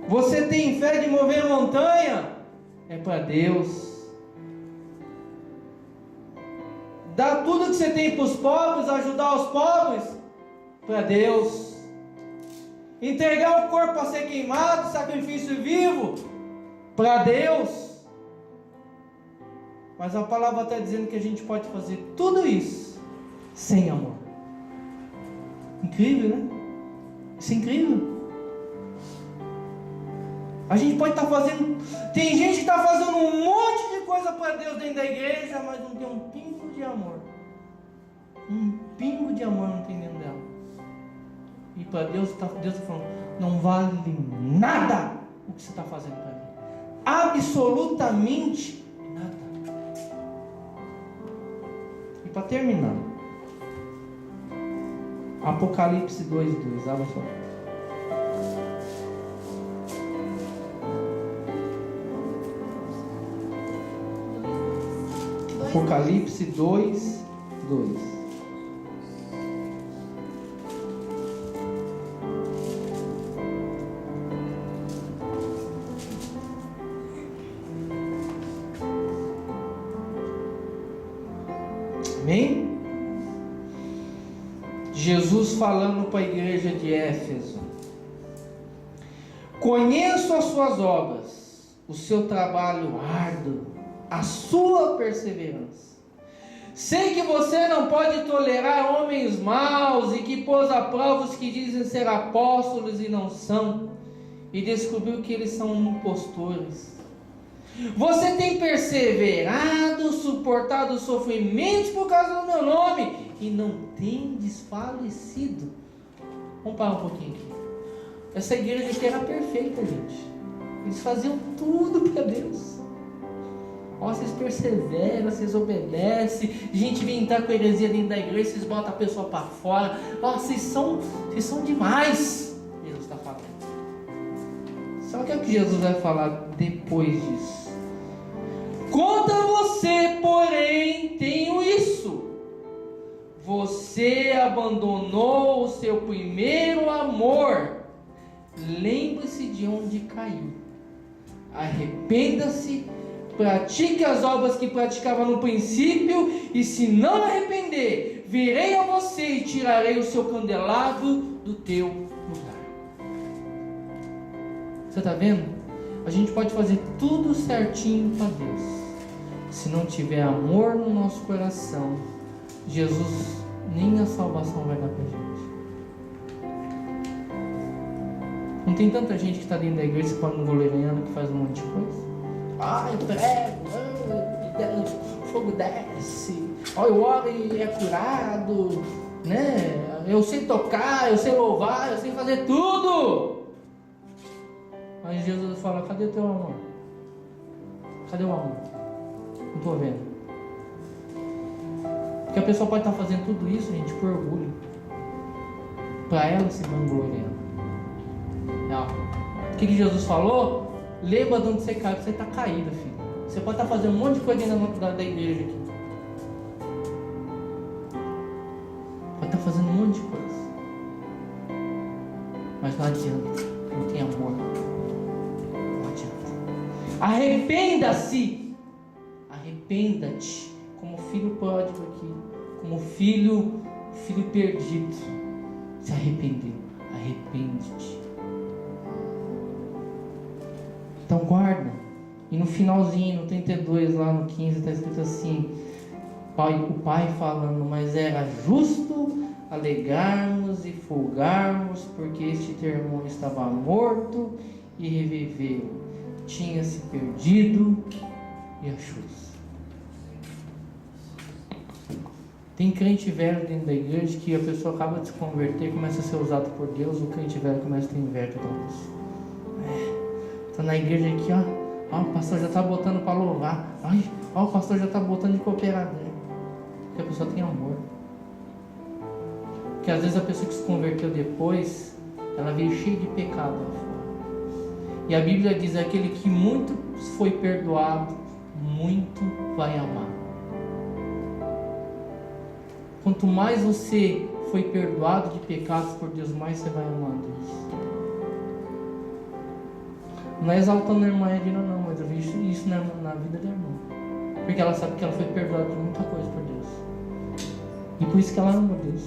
Você tem fé de mover a montanha? É para Deus. Dar tudo que você tem para os pobres, ajudar os pobres? Para Deus. Entregar o corpo para ser queimado, sacrifício vivo? Para Deus. Mas a palavra está dizendo que a gente pode fazer tudo isso sem amor. Incrível, né? Isso é incrível. A gente pode estar fazendo. Tem gente que está fazendo um monte de coisa para Deus dentro da igreja, mas não tem um pingo de amor. Um pingo de amor não tem dentro dela. E para Deus está falando: não vale nada o que você está fazendo para mim. Absolutamente nada. E para terminar, Apocalipse 2:2, abra só. Apocalipse 2:2. Amém? Jesus falando para a igreja de Éfeso: conheço as suas obras, o seu trabalho árduo, a sua perseverança. Sei que você não pode tolerar homens maus e que pôs à prova os que dizem ser apóstolos e não são, e descobriu que eles são impostores. Você tem perseverado, suportado sofrimentos por causa do meu nome e não tem desfalecido. Vamos parar um pouquinho aqui. Essa igreja aqui era perfeita, gente. Eles faziam tudo para Deus. Ó, vocês perseveram, vocês obedecem. Gente vem entrar com heresia dentro da igreja, vocês botam a pessoa para fora. Ó, vocês são demais. Jesus está falando. Só que é o que Jesus vai falar depois disso. Contra você, porém, tenho isso: você abandonou o seu primeiro amor. Lembre-se de onde caiu. Arrependa-se, pratique as obras que praticava no princípio, e se não arrepender, virei a você e tirarei o seu candelabro do teu lugar. Você está vendo? A gente pode fazer tudo certinho para Deus. Se não tiver amor no nosso coração, Jesus, nem a salvação vai dar para a gente. Não tem tanta gente que está dentro da igreja, se põe no goleirando, que faz um monte de coisa. Ah, eu prego, o fogo desce, eu oro e é curado, né? Eu sei tocar, eu sei louvar, eu sei fazer tudo. Aí Jesus fala: cadê o teu amor? Cadê o amor? Não estou vendo. Porque a pessoa pode estar fazendo tudo isso, gente, por orgulho, para ela se vangloriando. O que Jesus falou? Lembra de onde você caiu, você está caído, filho. Você pode estar fazendo um monte de coisa dentro da igreja aqui. Pode estar fazendo um monte de coisa, mas não adianta, não tem amor. Não adianta. Arrependa-se arrependa-te, como filho pródigo aqui, como filho perdido, se arrependeu, arrepende-te. Então guarda. E no finalzinho, no 32, lá no 15, está escrito assim, o pai falando: mas era justo alegarmos e folgarmos, porque este teu irmão estava morto e reviveu, tinha se perdido e achou-se. Tem crente velho dentro da igreja que a pessoa acaba de se converter, começa a ser usado por Deus, o crente velho começa a ter inveja da pessoa. Está na igreja aqui, ó, o pastor já está botando para louvar, ó, o pastor já está botando de cooperador, porque a pessoa tem amor. Porque às vezes a pessoa que se converteu depois, ela veio cheia de pecado lá fora. E a Bíblia diz: aquele que muito foi perdoado, muito vai amar. Quanto mais você foi perdoado de pecados por Deus, mais você vai amar a Deus. Não é exaltando a irmã Edina não, mas eu vi isso na vida da irmã. Porque ela sabe que ela foi perdoada de muita coisa por Deus. E por isso que ela ama Deus.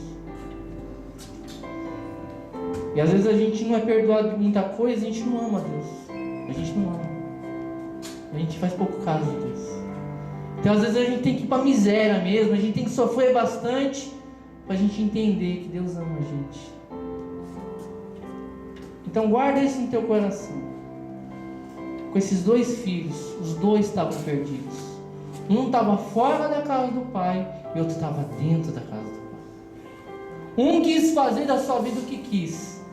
E às vezes a gente não é perdoado de muita coisa, a gente não ama Deus. A gente não ama. A gente faz pouco caso de Deus. Então às vezes a gente tem que ir para a miséria mesmo, a gente tem que sofrer bastante para a gente entender que Deus ama a gente. Então guarda isso no teu coração. Com esses dois filhos, os dois estavam perdidos. Um estava fora da casa do pai e outro estava dentro da casa do pai. Um quis fazer da sua vida o que quis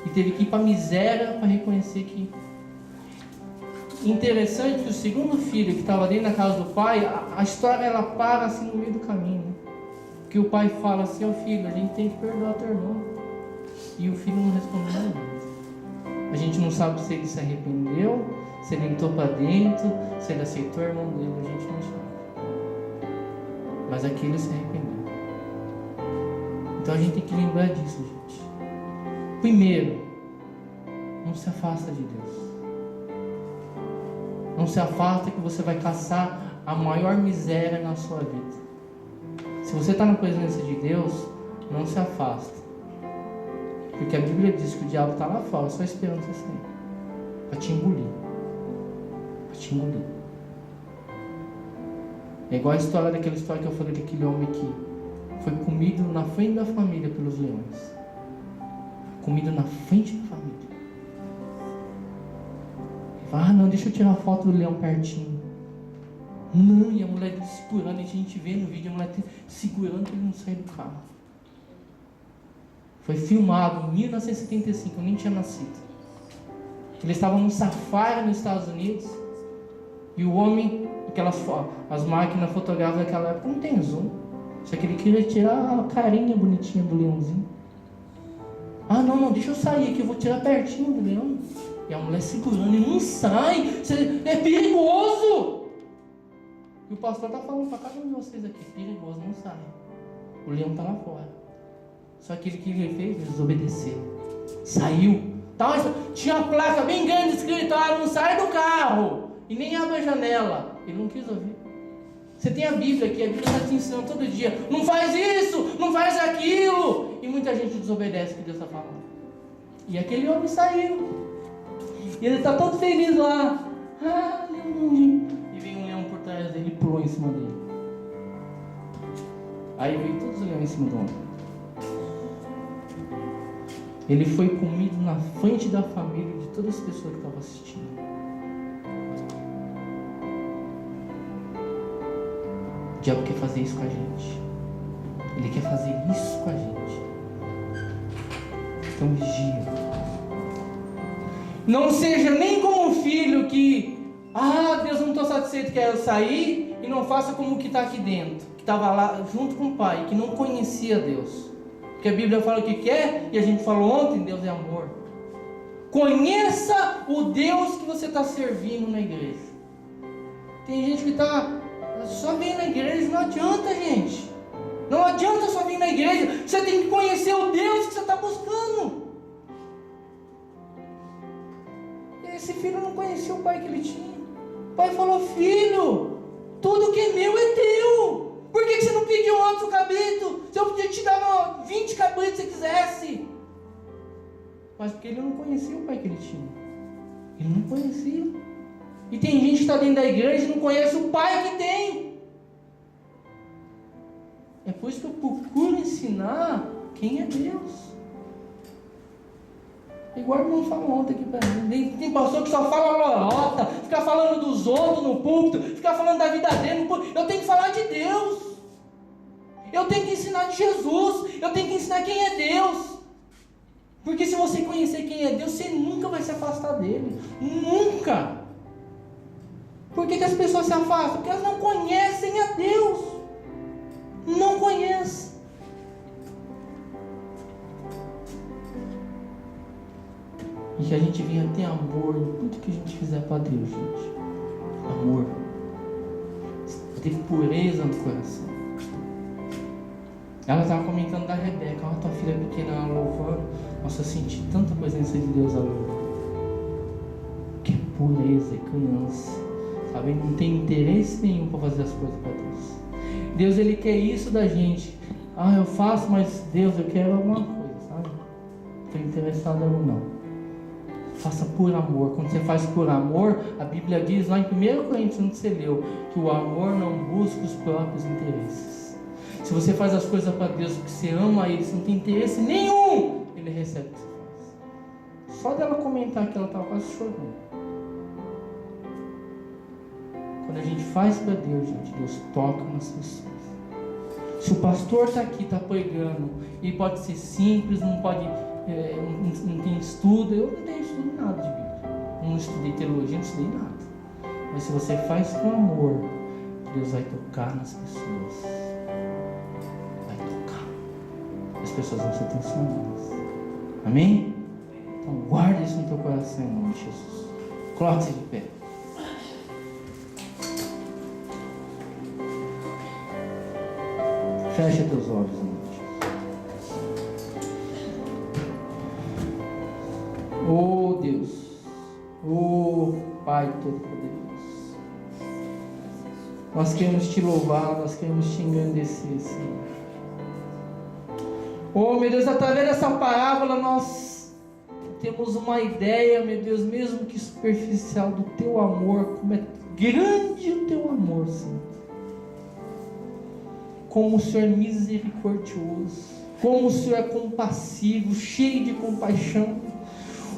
e teve que ir para a miséria para reconhecer que... Interessante que o segundo filho que estava dentro da casa do pai, a história ela para assim no meio do caminho, né? Que o pai fala assim: ó filho, a gente tem que perdoar teu irmão. E o filho não respondeu nada. A gente não sabe se ele se arrependeu, se ele entrou para dentro, se ele aceitou o irmão dele, a gente não sabe. Mas aqui ele se arrependeu. Então a gente tem que lembrar disso, gente. Primeiro, não se afasta de Deus. Não se afasta, que você vai caçar a maior miséria na sua vida. Se você está na presença de Deus, não se afasta. Porque a Bíblia diz que o diabo está lá fora, só esperando você sair, para te engolir. Para te engolir. É igual a história daquela história que eu falei daquele homem que foi comido na frente da família pelos leões. Comido na frente da família. Ah, não, deixa eu tirar a foto do leão pertinho. Não, e a mulher segurando, a gente vê no vídeo a mulher segurando para ele não sair do carro. Foi filmado em 1975, eu nem tinha nascido. Eles estavam num safari nos Estados Unidos. E o homem, as máquinas fotográficas daquela época não tem zoom. Só que ele queria tirar a carinha bonitinha do leãozinho. Ah, não, deixa eu sair aqui, eu vou tirar pertinho do leão. E a mulher segurando, e não sai, é perigoso. E o pastor está falando para cada um de vocês aqui: perigoso, não sai. O leão está lá fora. Só que ele fez? Ele desobedeceu. Saiu. Tinha uma placa bem grande escrita: não sai do carro e nem abre a janela. Ele não quis ouvir. Você tem a Bíblia aqui, a Bíblia está te ensinando todo dia: não faz isso, não faz aquilo. E muita gente desobedece o que Deus está falando. E aquele homem saiu. E ele está todo feliz lá. Ah, leãozinho. E veio um leão por trás dele e pulou em cima dele. Aí veio todos os leões em cima do homem. Ele foi comido na frente da família de todas as pessoas que estavam assistindo. O diabo quer fazer isso com a gente. Ele quer fazer isso com a gente. Então vigia. Não seja nem como um filho que, Deus, não estou satisfeito, quero sair, e não faça como o que está aqui dentro, que estava lá junto com o pai, que não conhecia Deus. Porque a Bíblia fala o que quer, e a gente falou ontem: Deus é amor. Conheça o Deus que você está servindo na igreja. Tem gente que está só vindo na igreja, não adianta, gente. Não adianta só vir na igreja, você tem que conhecer o Deus que você está buscando. Esse filho não conhecia o pai que ele tinha. O pai falou: filho, tudo que é meu é teu. Por que você não pediu outro cabrito? Se eu podia te dar 20 cabritos se você quisesse. Mas porque ele não conhecia o pai que ele tinha. Ele não conhecia. E tem gente que está dentro da igreja e não conhece o pai que tem. É por isso que eu procuro ensinar quem é Deus. Igual o irmão falou ontem aqui para mim. Tem pastor que só fala lorota, fica falando dos outros no púlpito, fica falando da vida dele no púlpito. Eu tenho que falar de Deus. Eu tenho que ensinar de Jesus. Eu tenho que ensinar quem é Deus. Porque se você conhecer quem é Deus, você nunca vai se afastar dele. Nunca. Por que as pessoas se afastam? Porque elas não conhecem a Deus. Não conhecem. E que a gente venha ter amor em tudo que a gente fizer para Deus, gente. Amor. Ter pureza no coração. Ela estava comentando da Rebeca. Olha a tua filha pequena, ela louvando. Nossa, eu senti tanta presença de Deus ali. Que pureza, é criança. Sabe? Não tem interesse nenhum para fazer as coisas para Deus. Deus, Ele quer isso da gente. Eu faço, mas Deus, eu quero alguma coisa, sabe? Estou interessado em algo não. Faça por amor. Quando você faz por amor, a Bíblia diz lá em 1 Coríntios, onde você leu, que o amor não busca os próprios interesses. Se você faz as coisas para Deus porque você ama Ele, você não tem interesse nenhum, Ele recebe o que você faz. Só dela comentar que ela estava quase chorando. Quando a gente faz para Deus, gente, Deus toca nas pessoas. Se o pastor está aqui, está pregando, ele pode ser simples, não pode... não tem estudo. Eu não tenho estudo em nada de Bíblia, não estudei teologia, não estudei nada. Mas se você faz com amor, Deus vai tocar nas pessoas, vai tocar, as pessoas vão ser transformadas. Amém? Então guarda isso no teu coração em nome de Jesus. Coloque-se de pé. Fecha teus olhos, irmão. Oh Deus, oh Pai Todo-Poderoso, nós queremos Te louvar, nós queremos Te engrandecer, Senhor. Oh meu Deus, através dessa parábola nós temos uma ideia, meu Deus, mesmo que superficial, do Teu amor, como é grande o Teu amor, Senhor. Como o Senhor é misericordioso, como o Senhor é compassivo, cheio de compaixão.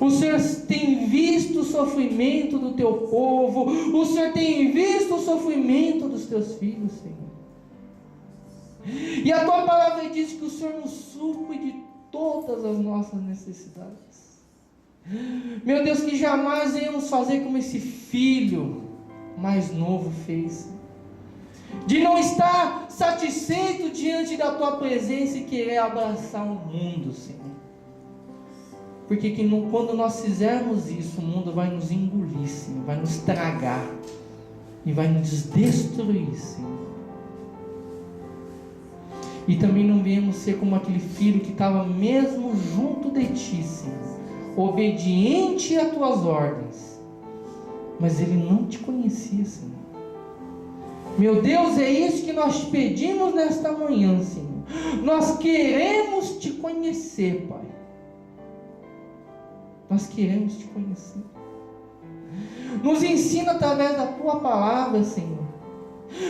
O Senhor tem visto o sofrimento do Teu povo. O Senhor tem visto o sofrimento dos Teus filhos, Senhor. E a Tua palavra diz que o Senhor nos supre de todas as nossas necessidades. Meu Deus, que jamais venhamos fazer como esse filho mais novo fez, de não estar satisfeito diante da Tua presença e querer abraçar o mundo, Senhor. Porque quando nós fizermos isso, o mundo vai nos engolir, Senhor, vai nos tragar e vai nos destruir, Senhor. E também não viemos ser como aquele filho que estava mesmo junto de Ti, Senhor, obediente às Tuas ordens, mas ele não Te conhecia, Senhor. Meu Deus, é isso que nós Te pedimos nesta manhã, Senhor. Nós queremos Te conhecer, Pai. Nós queremos Te conhecer. Nos ensina através da Tua palavra, Senhor.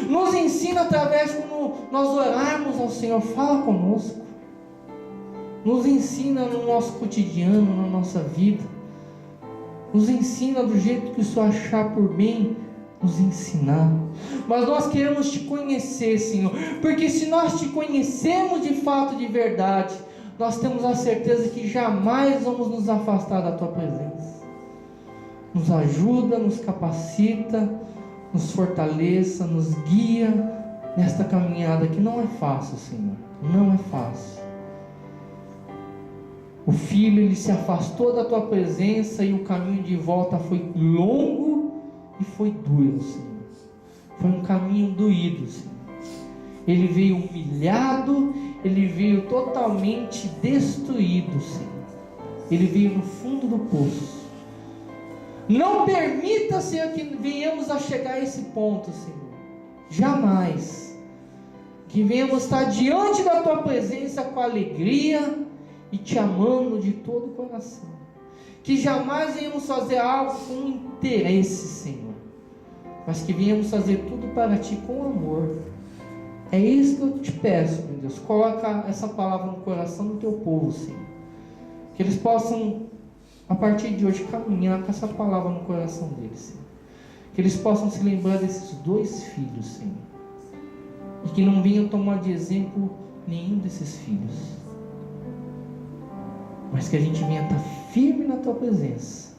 Nos ensina através quando nós orarmos ao Senhor. Fala conosco. Nos ensina no nosso cotidiano, na nossa vida. Nos ensina do jeito que o Senhor achar por bem nos ensinar. Mas nós queremos Te conhecer, Senhor. Porque se nós Te conhecemos de fato, de verdade, nós temos a certeza que jamais vamos nos afastar da Tua presença. Nos ajuda, nos capacita, nos fortaleça, nos guia nesta caminhada que não é fácil, Senhor. Não é fácil. O filho, ele se afastou da Tua presença e o caminho de volta foi longo e foi duro, Senhor. Foi um caminho doído, Senhor. Ele veio humilhado, ele veio totalmente destruído, Senhor. Ele veio no fundo do poço. Não permita, Senhor, que venhamos a chegar a esse ponto, Senhor. Jamais. Que venhamos estar diante da Tua presença com alegria e Te amando de todo o coração. Que jamais venhamos fazer algo com interesse, Senhor, mas que venhamos fazer tudo para Ti com amor. É isso que eu te peço, meu Deus. Coloca essa palavra no coração do Teu povo, Senhor. Que eles possam, a partir de hoje, caminhar com essa palavra no coração deles, Senhor. Que eles possam se lembrar desses 2 filhos, Senhor. E que não venham tomar de exemplo nenhum desses filhos. Mas que a gente venha estar firme na Tua presença.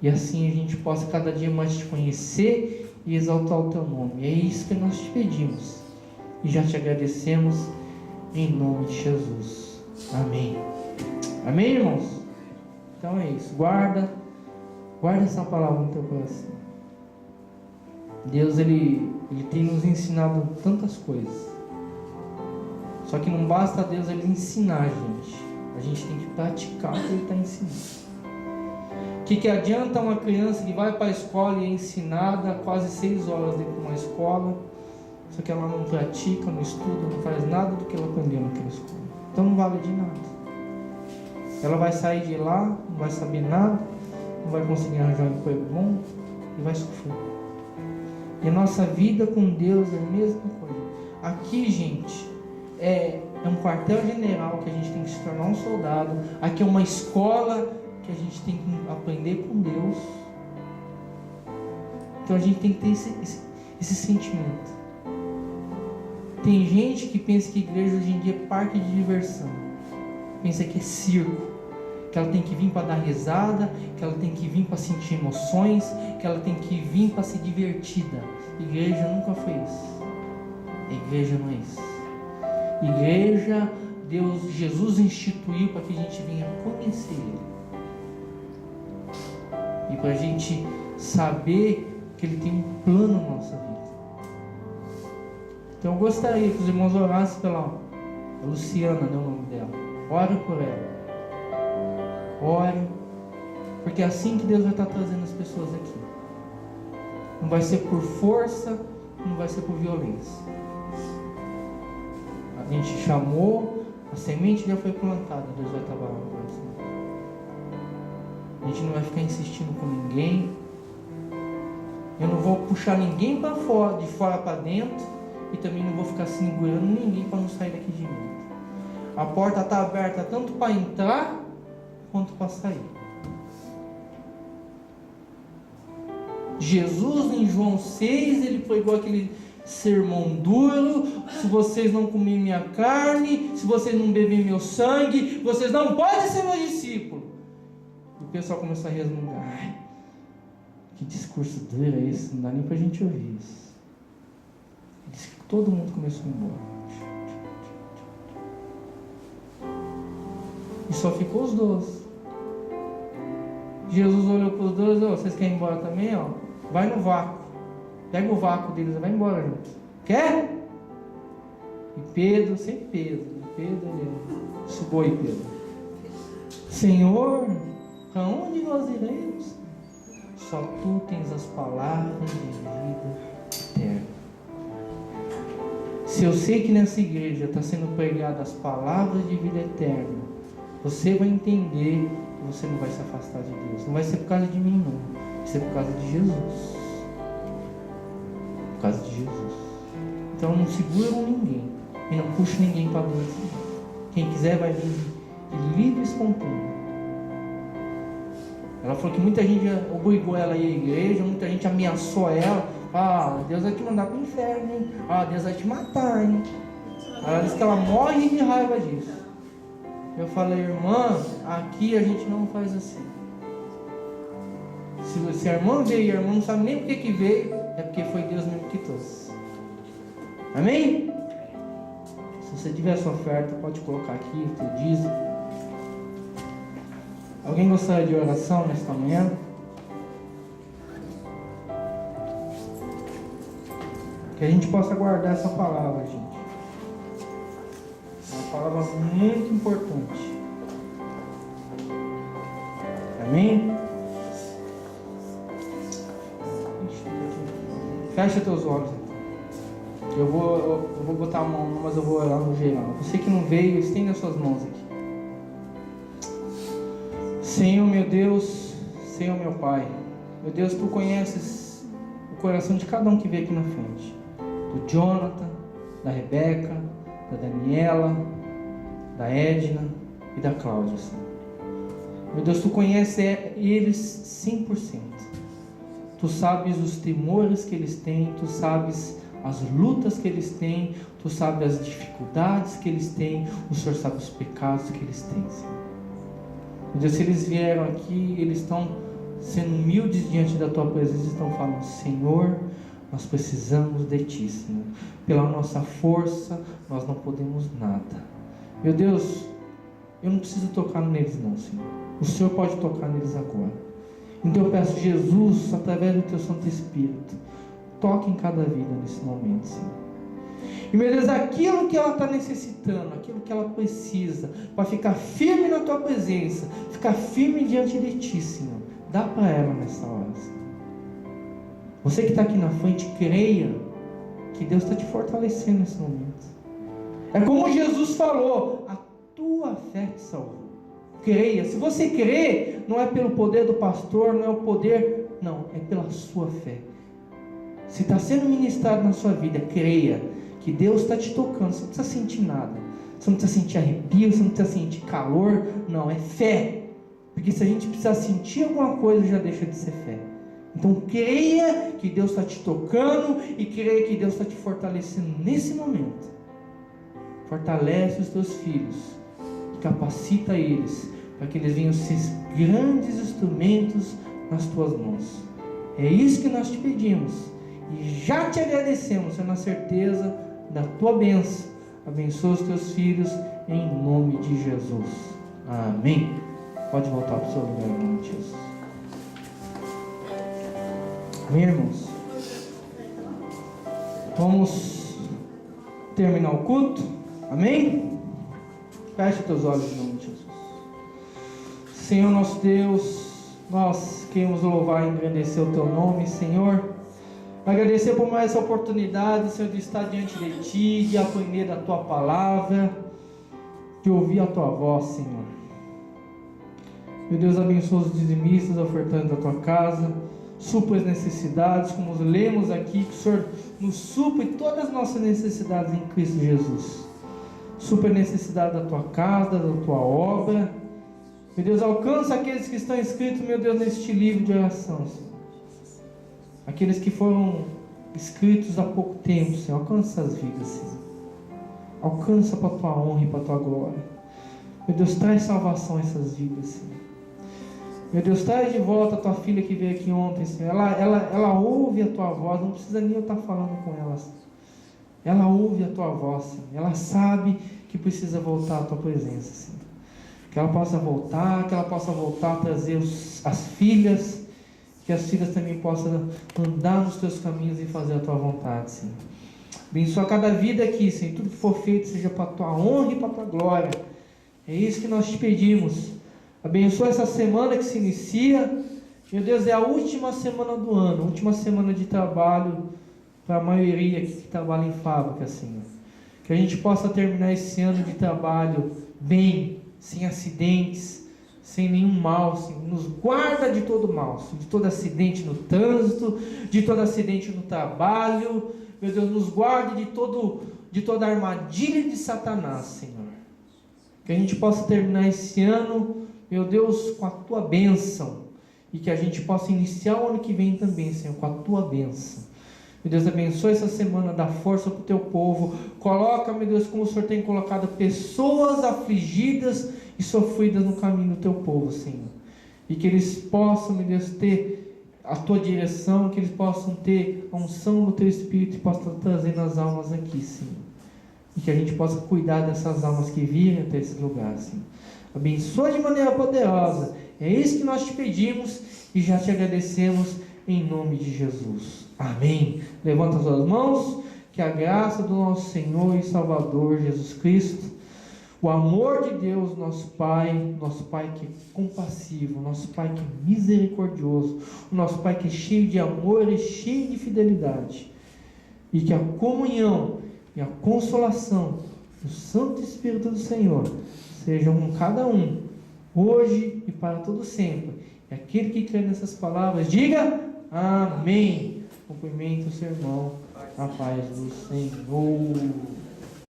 E assim a gente possa cada dia mais Te conhecer e exaltar o Teu nome. É isso que nós Te pedimos. E já Te agradecemos em nome de Jesus. Amém. Amém, irmãos? Então é isso. Guarda essa palavra no teu coração. Deus, Ele tem nos ensinado tantas coisas. Só que não basta Deus Ele ensinar a gente tem que praticar o que Ele está ensinando. O que adianta uma criança que vai para a escola e é ensinada quase 6 horas dentro de uma escola, só que ela não pratica, não estuda, não faz nada do que ela aprendeu naquela escola? Então não vale de nada. Ela vai sair de lá, não vai saber nada, não vai conseguir arranjar um emprego bom e vai sofrer. E a nossa vida com Deus é a mesma coisa. Aqui, gente, é um quartel-general que a gente tem que se tornar um soldado. Aqui é uma escola que a gente tem que aprender com Deus. Então a gente tem que ter esse sentimento. Tem gente que pensa que igreja hoje em dia é parque de diversão. Pensa que é circo. Que ela tem que vir para dar risada, que ela tem que vir para sentir emoções, que ela tem que vir para ser divertida. Igreja nunca foi isso. Igreja não é isso. Igreja, Jesus instituiu para que a gente venha conhecer Ele. E para a gente saber que Ele tem um plano na nossa vida. Então eu gostaria que os irmãos orassem pela Luciana, né, o nome dela. Ore por ela. Ore, porque é assim que Deus vai estar trazendo as pessoas aqui. Não vai ser por força, não vai ser por violência. A gente chamou, a semente já foi plantada, Deus vai trabalhar no coração. A gente não vai ficar insistindo com ninguém. Eu não vou puxar ninguém para fora, de fora para dentro, e também não vou ficar segurando ninguém para não sair daqui de dentro. A porta está aberta tanto para entrar quanto para sair. Jesus em João 6, ele pregou aquele sermão duro: se vocês não comerem minha carne, se vocês não beberem meu sangue, vocês não podem ser meus discípulos. E o pessoal começou a resmungar: ai, que discurso duro é esse, não dá nem para a gente ouvir isso. Ele disse que todo mundo começou a ir embora. E só ficou os 12. Jesus olhou para os 12: vocês querem ir embora também? Vai no vácuo. Pega o vácuo deles e vai embora junto. Quer? E Pedro, sempre Pedro. Pedro, ele sugou aí Pedro. Senhor, para onde nós iremos? Só tu tens as palavras de vida eterna. Se eu sei que nessa igreja está sendo pregada as palavras de vida eterna, você vai entender que você não vai se afastar de Deus. Não vai ser por causa de mim, não. Vai ser por causa de Jesus. Por causa de Jesus. Então não segura com ninguém. E não puxa ninguém para dentro. Quem quiser vai vir de livre e espontâneo. Ela falou que muita gente obrigou ela a ir à igreja, muita gente ameaçou ela. Deus vai te mandar para o inferno, hein? Deus vai te matar, hein? Ela disse que ela morre de raiva disso. Eu falei: irmã, aqui a gente não faz assim. Se a irmã veio e a irmã não sabe nem por que veio, é porque foi Deus mesmo que trouxe. Amém? Se você tiver a sua oferta, pode colocar aqui o teu dízimo. Alguém gostaria de oração nesta manhã? Que a gente possa guardar essa palavra, gente. É uma palavra muito importante. Amém? Fecha teus olhos. Eu vou botar a mão, mas eu vou orar no geral. Você que não veio, estenda as suas mãos aqui. Senhor, meu Deus, Senhor, meu Pai. Meu Deus, Tu conheces o coração de cada um que veio aqui na frente. Do Jonathan, da Rebeca, da Daniela, da Edna e da Cláudia, Senhor. Meu Deus, Tu conheces eles 100%. Tu sabes os temores que eles têm, Tu sabes as lutas que eles têm, Tu sabes as dificuldades que eles têm, o Senhor sabe os pecados que eles têm, Senhor. Meu Deus, se eles vieram aqui, eles estão sendo humildes diante da Tua presença, estão falando: Senhor, nós precisamos de Ti, Senhor. Pela nossa força, nós não podemos nada. Meu Deus, eu não preciso tocar neles não, Senhor. O Senhor pode tocar neles agora. Então eu peço, Jesus, através do Teu Santo Espírito, toque em cada vida nesse momento, Senhor. E, meu Deus, aquilo que ela está necessitando, aquilo que ela precisa, para ficar firme na Tua presença, ficar firme diante de Ti, Senhor, dá para ela nessa hora, Senhor. Você que está aqui na frente, creia que Deus está te fortalecendo nesse momento. É como Jesus falou: a tua fé te salvou. Creia. Se você crer, não é pelo poder do pastor, não é o poder, não, é pela sua fé. Se está sendo ministrado na sua vida, creia que Deus está te tocando. Você não precisa sentir nada, você não precisa sentir arrepio, você não precisa sentir calor, não, é fé. Porque se a gente precisar sentir alguma coisa, já deixa de ser fé. Então creia que Deus está te tocando e creia que Deus está te fortalecendo nesse momento. Fortalece os teus filhos e capacita eles para que eles venham ser grandes instrumentos nas tuas mãos. É isso que nós te pedimos e já te agradecemos, na certeza da tua bênção. Abençoa os teus filhos em nome de Jesus. Amém. Pode voltar para o seu lugar em nome de Jesus. Amém, irmãos? Vamos terminar o culto. Amém? Feche teus olhos em nome de Jesus. Senhor nosso Deus, nós queremos louvar e engrandecer o Teu nome, Senhor. Agradecer por mais essa oportunidade, Senhor, de estar diante de Ti, de aprender da Tua palavra, de ouvir a Tua voz, Senhor. Meu Deus, abençoa os dizimistas, ofertantes da Tua casa. Supra as necessidades, como lemos aqui, que o Senhor nos supre todas as nossas necessidades em Cristo Jesus. Supra a necessidade da Tua casa, da Tua obra. Meu Deus, alcança aqueles que estão inscritos, meu Deus, neste livro de oração, Senhor. Aqueles que foram inscritos há pouco tempo, Senhor, alcança as vidas, Senhor. Alcança para a Tua honra e para a Tua glória. Meu Deus, traz salvação a essas vidas, Senhor. Meu Deus, traz de volta a Tua filha que veio aqui ontem, Senhor. Ela ouve a Tua voz, não precisa nem eu estar falando com ela, Senhor. Ela ouve a Tua voz, Senhor. Ela sabe que precisa voltar à Tua presença, Senhor. Que ela possa voltar a trazer as filhas, que as filhas também possam andar nos Teus caminhos e fazer a Tua vontade, Senhor. Abençoa cada vida aqui, Senhor. Tudo que for feito seja para a Tua honra e para a Tua glória. É isso que nós te pedimos. Abençoa essa semana que se inicia. Meu Deus, é a última semana do ano, última semana de trabalho para a maioria que trabalha em fábrica, Senhor. Que a gente possa terminar esse ano de trabalho bem, sem acidentes, sem nenhum mal, Senhor. Nos guarda de todo mal, Senhor. De todo acidente no trânsito, de todo acidente no trabalho. Meu Deus, nos guarde de toda armadilha de Satanás, Senhor. Que a gente possa terminar esse ano, meu Deus, com a Tua bênção. E que a gente possa iniciar o ano que vem também, Senhor, com a Tua bênção. Meu Deus, abençoe essa semana, dá força para o Teu povo. Coloca, meu Deus, como o Senhor tem colocado pessoas afligidas e sofridas no caminho do Teu povo, Senhor. E que eles possam, meu Deus, ter a Tua direção, que eles possam ter a unção do Teu Espírito e possam estar trazendo as almas aqui, Senhor. E que a gente possa cuidar dessas almas que virem até esse lugar, Senhor. Abençoa de maneira poderosa. É isso que nós te pedimos e já te agradecemos em nome de Jesus. Amém. Levanta as suas mãos. Que a graça do nosso Senhor e Salvador Jesus Cristo, o amor de Deus, nosso Pai que é compassivo, nosso Pai que é misericordioso, o nosso Pai que é cheio de amor e cheio de fidelidade, e que a comunhão e a consolação do Santo Espírito do Senhor sejam com cada um, hoje e para todo sempre. E aquele que crê nessas palavras, diga amém. Cumprimente o seu irmão, a paz do Senhor.